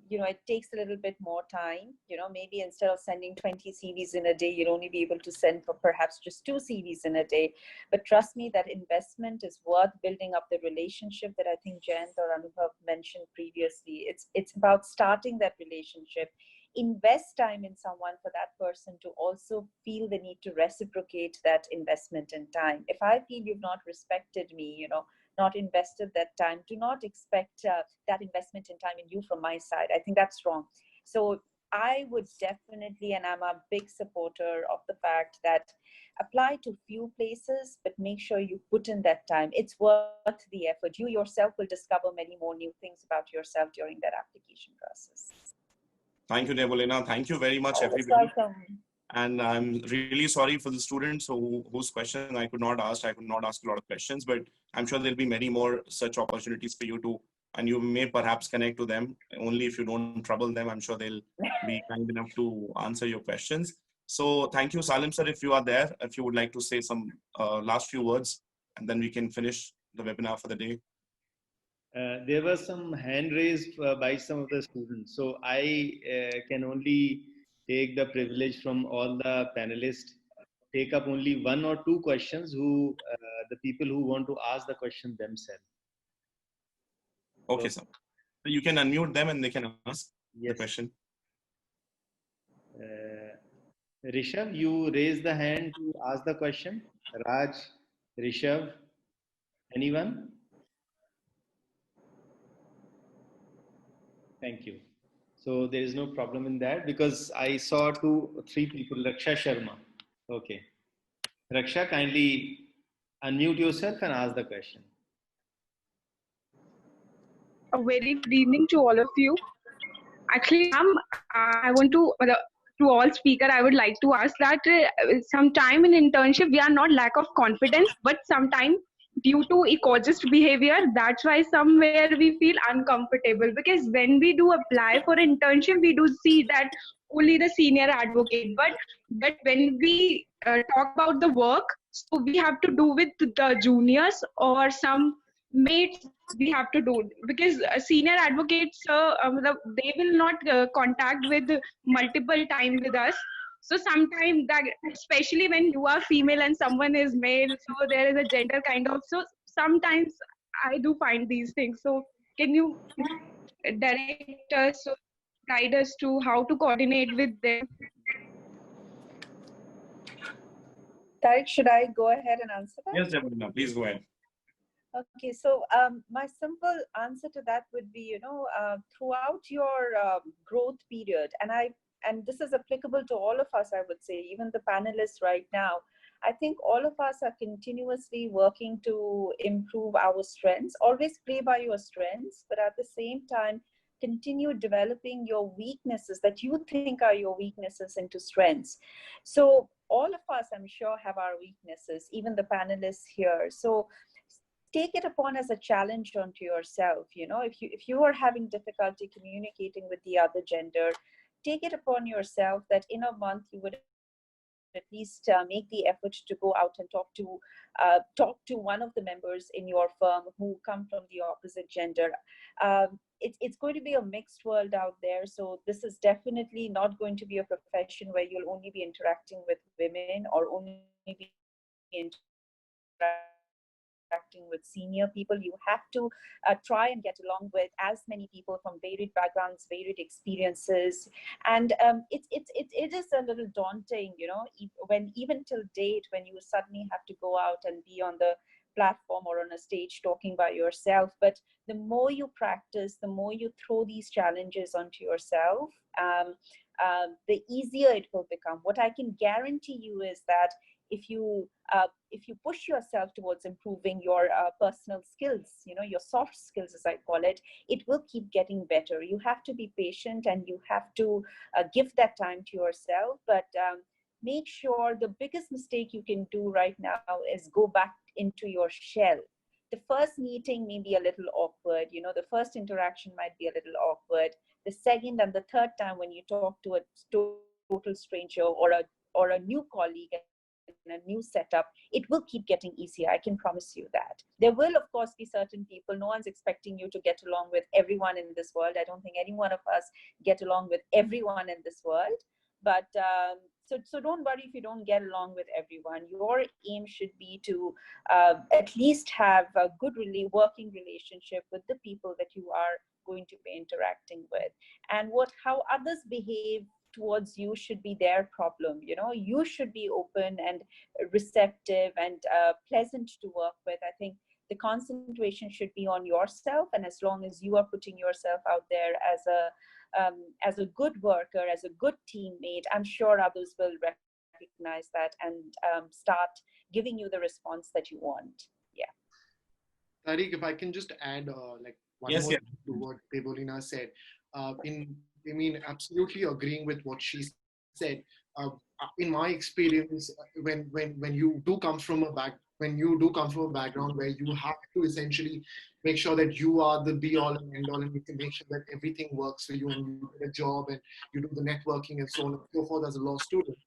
it takes a little bit more time. Maybe instead of sending 20 CVs in a day, you'll only be able to send for perhaps just 2 CVs in a day. But trust me, that investment is worth building up the relationship that I think Jayant or Anubhav mentioned previously. It's about starting that relationship. Invest time in someone for that person to also feel the need to reciprocate that investment in time. If I feel you've not respected me, not invested that time, do not expect that investment in time in you from my side. I think that's wrong. So I would definitely, and I'm a big supporter of the fact that apply to few places, but make sure you put in that time. It's worth the effort. You yourself will discover many more new things about yourself during that application process. Thank you, Debolina. Thank you very much, everybody. Welcome. And I'm really sorry for the students whose question I could not ask. I could not ask a lot of questions, but I'm sure there'll be many more such opportunities for you to, and you may perhaps connect to them. Only if you don't trouble them, I'm sure they'll be kind enough to answer your questions. So thank you, Salim sir, if you are there, if you would like to say some last few words, and then we can finish the webinar for the day. There was some hand raised by some of the students. So I can only take the privilege from all the panelists, take up only 1 or 2 questions the people who want to ask the question themselves. Okay, sir. So you can unmute them and they can ask the question. Rishabh, you raise the hand to ask the question. Raj, Rishabh, anyone? Thank you. So there is no problem in that, because I saw 2 or 3 people. Raksha Sharma. Okay. Raksha, kindly unmute yourself and ask the question. A very good evening to all of you. Actually, I want to all speakers, I would like to ask that sometime in internship, we are not lack of confidence, but sometime due to ecogist behavior, that's why somewhere we feel uncomfortable, because when we do apply for internship, we do see that only the senior advocate, but when we talk about the work. So we have to do with the juniors or some mates we have to do, because senior advocates, they will not contact with multiple time with us. So sometimes that, especially when you are female and someone is male, so there is a gender kind of, so sometimes I do find these things. So can you direct us, or guide us to how to coordinate with them? Tariq, should I go ahead and answer that? Yes, Deborah, please go ahead. Okay, so my simple answer to that would be, throughout your growth period, and this is applicable to all of us, I would say, even the panelists right now, I think all of us are continuously working to improve our strengths. Always play by your strengths, but at the same time, continue developing your weaknesses that you think are your weaknesses into strengths. So all of us, I'm sure, have our weaknesses, even the panelists here. So take it upon as a challenge onto yourself. If you are having difficulty communicating with the other gender, take it upon yourself that in a month you would at least make the effort to go out and talk to one of the members in your firm who come from the opposite gender. It's going to be a mixed world out there, so this is definitely not going to be a profession where you'll only be interacting with women or only be interacting with senior people. You have to try and get along with as many people from varied backgrounds, varied experiences, and it is a little daunting, when even till date, when you suddenly have to go out and be on the platform or on a stage talking by yourself. But the more you practice, the more you throw these challenges onto yourself, the easier it will become. What I can guarantee you is that if you push yourself towards improving your personal skills, your soft skills, as I call it, it will keep getting better. You have to be patient and you have to give that time to yourself. But make sure the biggest mistake you can do right now is go back into your shell. The first meeting may be a little awkward, the first interaction might be a little awkward. The second and the third time when you talk to a total stranger or a new colleague in a new setup, it will keep getting easier. I can promise you that. There will, of course, be certain people. No one's expecting you to get along with everyone in this world. I don't think any one of us get along with everyone in this world. But so don't worry if you don't get along with everyone. Your aim should be to at least have a good working relationship with the people that you are going to be interacting with. And how others behave towards you should be their problem. You should be open and receptive and pleasant to work with. I think the concentration should be on yourself, and as long as you are putting yourself out there as a good worker, as a good teammate, I'm sure others will recognize that and start giving you the response that you want. Yeah. Tariq, if I can just add one more to what Debolina said. Absolutely agreeing with what she said. In my experience, when you do come from a background where you have to essentially make sure that you are the be all and end all, and you can make sure that everything works for you, and you get a job and you do the networking and so on and so forth as a law student.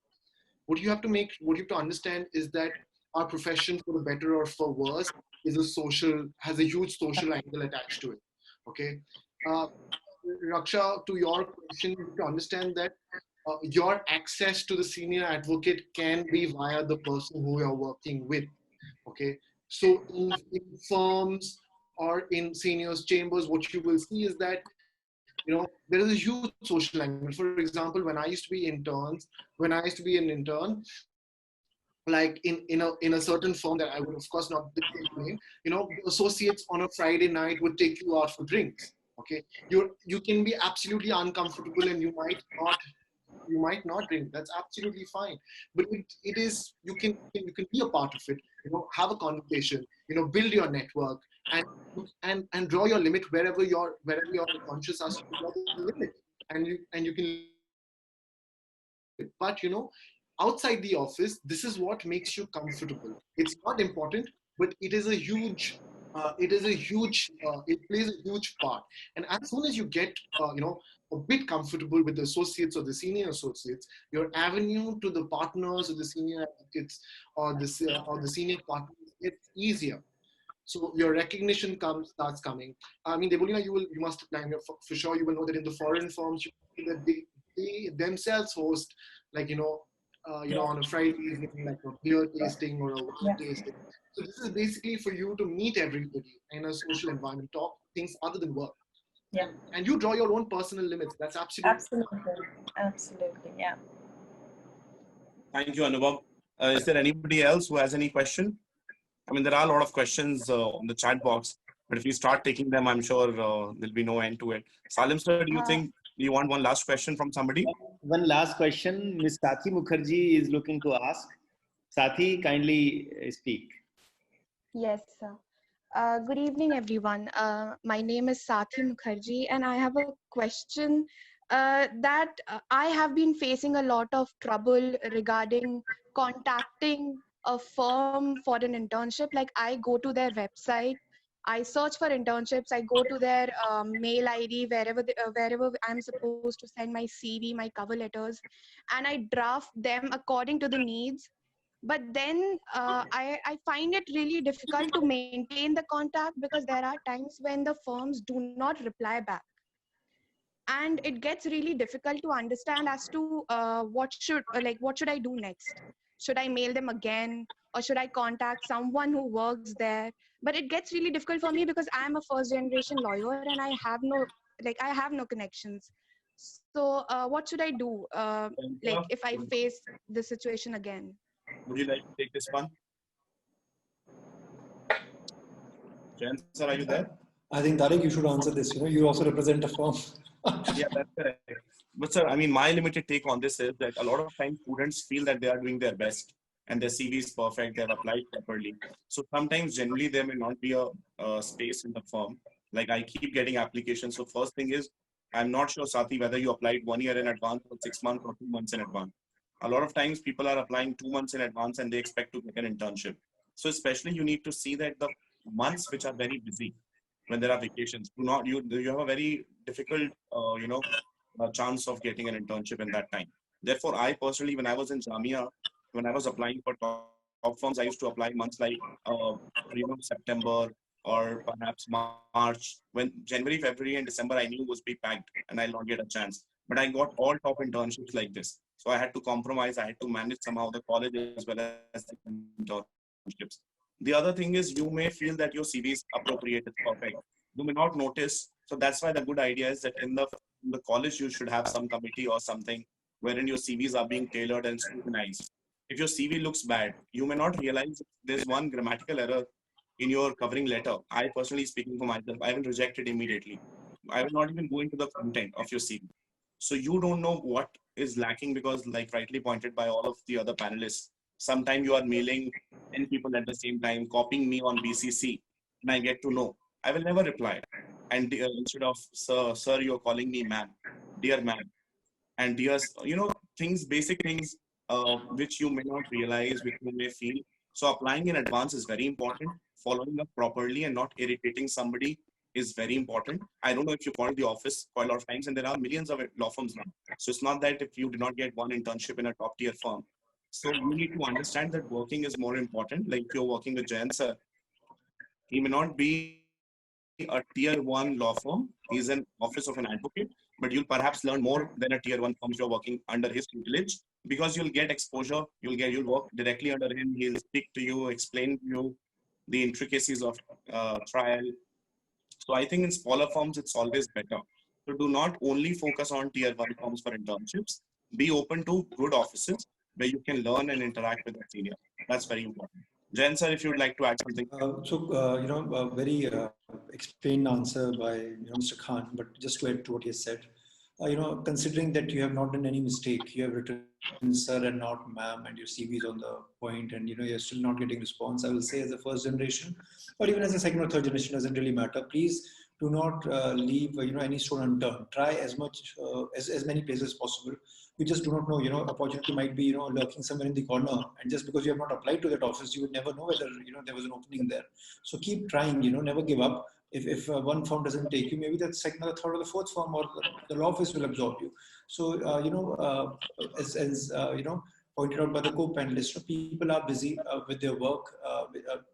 What you have to understand is that our profession, for the better or for worse, has a huge social angle attached to it. Okay. Raksha, to your question, you have to understand that your access to the senior advocate can be via the person who you're working with. Okay, so in firms or in seniors chambers, what you will see is that there is a huge social angle. For example, when I used to be an intern, like in a certain firm that I would of course not name, associates on a Friday night would take you out for drinks. Okay, you can be absolutely uncomfortable and you might not drink. That's absolutely fine. But it is, you can be a part of it. Have a conversation. Build your network and draw your limit wherever your conscious asks you to draw the limit. And you can. But outside the office, this is what makes you comfortable. It's not important, but it is a huge it is a huge, it plays a huge part. And as soon as you get, a bit comfortable with the associates or the senior associates, your avenue to the partners or the senior advocates or the senior partners gets easier. So your recognition starts coming. I mean, Debolina, you must, for sure, you will know that in the foreign firms, that they themselves host, like, on a Friday evening, like a beer tasting or a wine tasting. So this is basically for you to meet everybody in a social environment, talk things other than work. Yeah. And you draw your own personal limits. That's absolutely, yeah. Thank you, Anubhav. Is there anybody else who has any question? I mean, there are a lot of questions on the chat box, but if we start taking them, I'm sure there'll be no end to it. Salim sir, do you think you want one last question from somebody? One last question. Ms. Sathi Mukherjee is looking to ask. Sathi, kindly speak. Yes, sir. Good evening, everyone. My name is Sathi Mukherjee, and I have a question that I have been facing a lot of trouble regarding contacting a firm for an internship. Like, I go to their website, I search for internships, I go to their mail ID, wherever I'm supposed to send my CV, my cover letters, and I draft them according to the needs. But then I find it really difficult to maintain the contact because there are times when the firms do not reply back. And it gets really difficult to understand as to what should I do next? Should I mail them again, or should I contact someone who works there? But it gets really difficult for me because I'm a first generation lawyer and I have no connections. So what should I do if I face the situation again? Would you like to take this one? Jen, sir, are you there? I think, Tariq, you should answer this. You also represent a firm. Yeah, that's correct. But sir, I mean, my limited take on this is that a lot of times students feel that they are doing their best and their CV is perfect, they've applied properly. So sometimes generally there may not be a space in the firm. Like, I keep getting applications. So first thing is, I'm not sure, Sathi, whether you applied 1 year in advance or 6 months or 2 months in advance. A lot of times people are applying 2 months in advance and they expect to get an internship. So especially you need to see that the months which are very busy, when there are vacations, you have a very difficult chance of getting an internship in that time. Therefore, I personally, when I was in Jamia, when I was applying for top firms, I used to apply months like September or perhaps March. When January, February, and December I knew was be packed and I'll not get a chance. But I got all top internships like this. So I had to compromise. I had to manage somehow the college as well as the internships. The other thing is, you may feel that your CV is appropriate, it's perfect. You may not notice. So that's why the good idea is that in the college, you should have some committee or something wherein your CVs are being tailored and scrutinized. If your CV looks bad, you may not realize there's one grammatical error in your covering letter. I personally, speaking for myself, I will reject it immediately. I will not even go into the content of your CV. So you don't know what is lacking because, like rightly pointed by all of the other panelists, sometimes you are mailing 10 people at the same time, copying me on BCC, and I get to know. I will never reply. And instead of sir, you're calling me ma'am, dear ma'am, and dear, things, basic things which you may not realize, which you may feel. So applying in advance is very important. Following up properly and not irritating somebody is very important. I don't know if you called the office quite a lot of times, and there are millions of law firms now. So it's not that if you did not get one internship in a top tier firm. So you need to understand that working is more important. Like, if you're working with Jayan sir, he may not be a tier 1 law firm. He's an office of an advocate, but you'll perhaps learn more than a tier 1 firm if you're working under his tutelage, because you'll get exposure. You'll work directly under him. He'll speak to you, explain to you the intricacies of trial. So I think in smaller firms, it's always better. So do not only focus on tier 1 firms for internships. Be open to good offices where you can learn and interact with the senior. That's very important. Jen sir, if you would like to add something. A very explained answer by Mr. Khan, but just to add to what he has said, considering that you have not done any mistake, you have written sir and not ma'am, and your CV is on the point, and you're still not getting response. I will say, as a first generation, or even as a second or third generation, doesn't really matter. Please do not leave any stone unturned. Try as much as many places as possible. You just do not know, opportunity might be lurking somewhere in the corner, and just because you have not applied to that office, you would never know whether there was an opening there. So keep trying, never give up. If one firm doesn't take you, maybe the second or the third or the fourth firm or the law office will absorb you. So as pointed out by the co-panelists, people are busy with their work,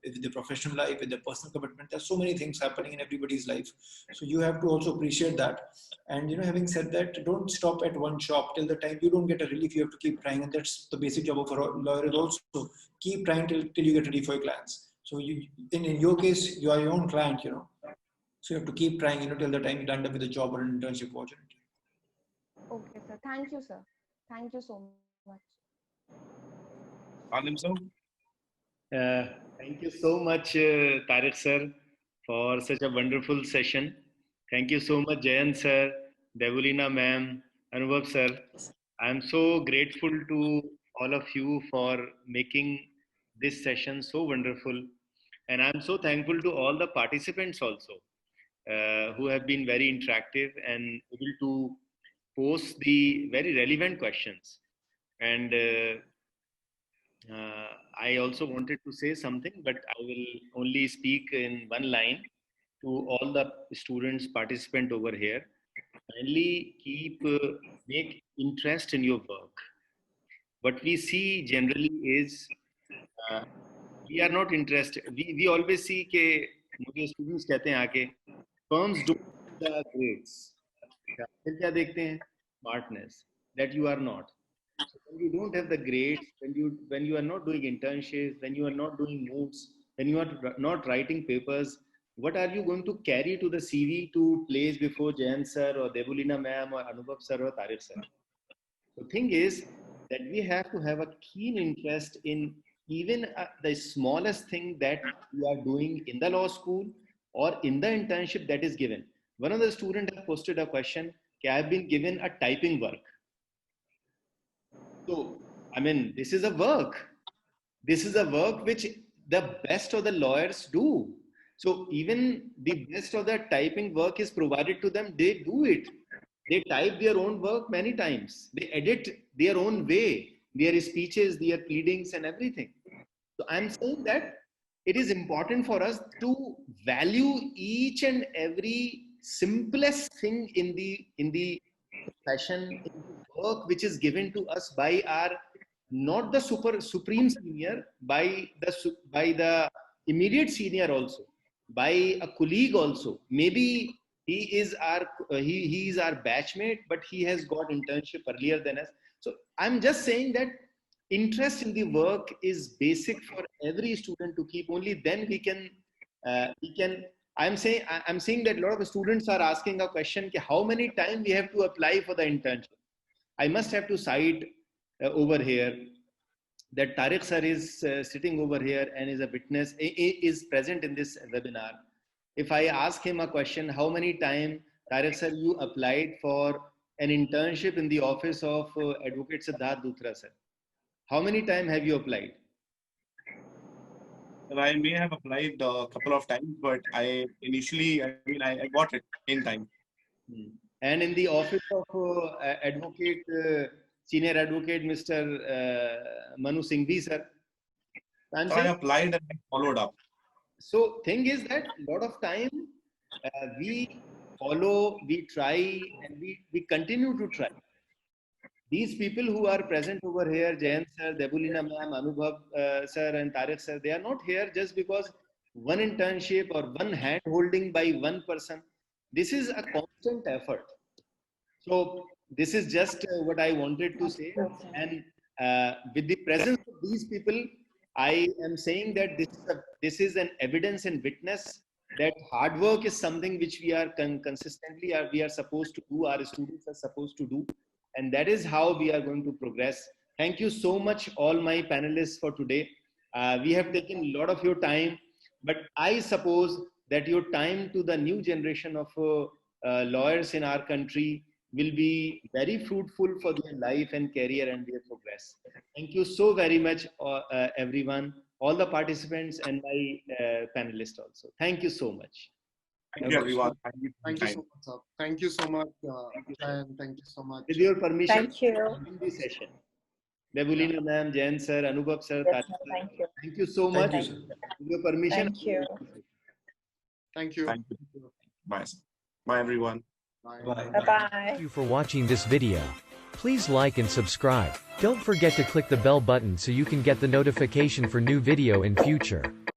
with their professional life, with their personal commitment. There's so many things happening in everybody's life. So you have to also appreciate that. And having said that, don't stop at one shop. Till the time you don't get a relief, you have to keep trying. And that's the basic job of a lawyer, is also keep trying till you get ready for your clients. So in your case, you are your own client, So you have to keep trying, till the time you land up with a job or an internship opportunity. Okay, sir. Thank you, sir. Thank you so much. Thank you so much, Tariq sir, for such a wonderful session. Thank you so much, Jayan sir, Devulina ma'am, Anubhav sir. I am so grateful to all of you for making this session so wonderful. And I'm so thankful to all the participants also, who have been very interactive and able to pose the very relevant questions. And I also wanted to say something, but I will only speak in one line to all the students, participant over here. Kindly make interest in your work. What we see generally is we are not interested. We always see that मुझे students कहते हैं आके firms don't the grades. फिर क्या देखते हैं? Smartness. That you are not. So when you don't have the grades, when you are not doing internships, when you are not doing moves, when you are not writing papers, what are you going to carry to the CV to place before Jayan sir or Devulina ma'am or Anubhav sir or Tariq sir? The thing is that we have to have a keen interest in even the smallest thing that you are doing in the law school or in the internship that is given. One of the students have posted a question, I have been given a typing work. So, I mean, this is a work. This is a work which the best of the lawyers do. So even the best of the typing work is provided to them. They do it. They type their own work many times. They edit their own way, their speeches, their pleadings and everything. So I'm saying that it is important for us to value each and every simplest thing in the profession, in the work which is given to us by our, not the supreme senior, by the immediate senior also, by a colleague also. Maybe he is our batchmate, but he has got internship earlier than us. So I'm just saying that interest in the work is basic for every student to keep. Only then we can I'm saying that a lot of students are asking a question, how many times we have to apply for the internship? I must have to cite over here that Tariq sir is sitting over here and is a witness, is present in this webinar. If I ask him a question, how many times, Tariq sir, you applied for an internship in the office of Advocate Siddharth Dutra sir? How many times have you applied? Well, I may have applied a couple of times, but I got it in time. And in the office of Senior Advocate Mr. Manu Singhvi sir? I applied and I followed up. So thing is that a lot of time we follow, we try, and we continue to try. These people who are present over here, Jayan sir, Devulina ma'am, Anubhav sir and Tariq sir, they are not here just because one internship or one hand holding by one person. This is a constant effort. So this is just what I wanted to say. And with the presence of these people, I am saying that this is an evidence and witness that hard work is something which we are consistently we are supposed to do, our students are supposed to do. And that is how we are going to progress. Thank you so much, all my panelists for today. We have taken a lot of your time, but I suppose that your time to the new generation of lawyers in our country will be very fruitful for their life and career and their progress. Thank you so very much, everyone, all the participants and my panelists also. Thank you so much. Thank you, everyone. Thank you so much, sir. Thank you so much, and thank you so much. With your permission, Thank you. in this session. Debulina ma'am, Jain sir, Anubhav sir, Yes, Tariq sir. thank you. Thank you so Thank much. you, sir. With your permission. Thank you. Thank you. Thank you. Bye. Bye, everyone. Bye. Bye-bye. Thank you for watching this video. Please like and subscribe. Don't forget to click the bell button so you can get the notification for new video in future.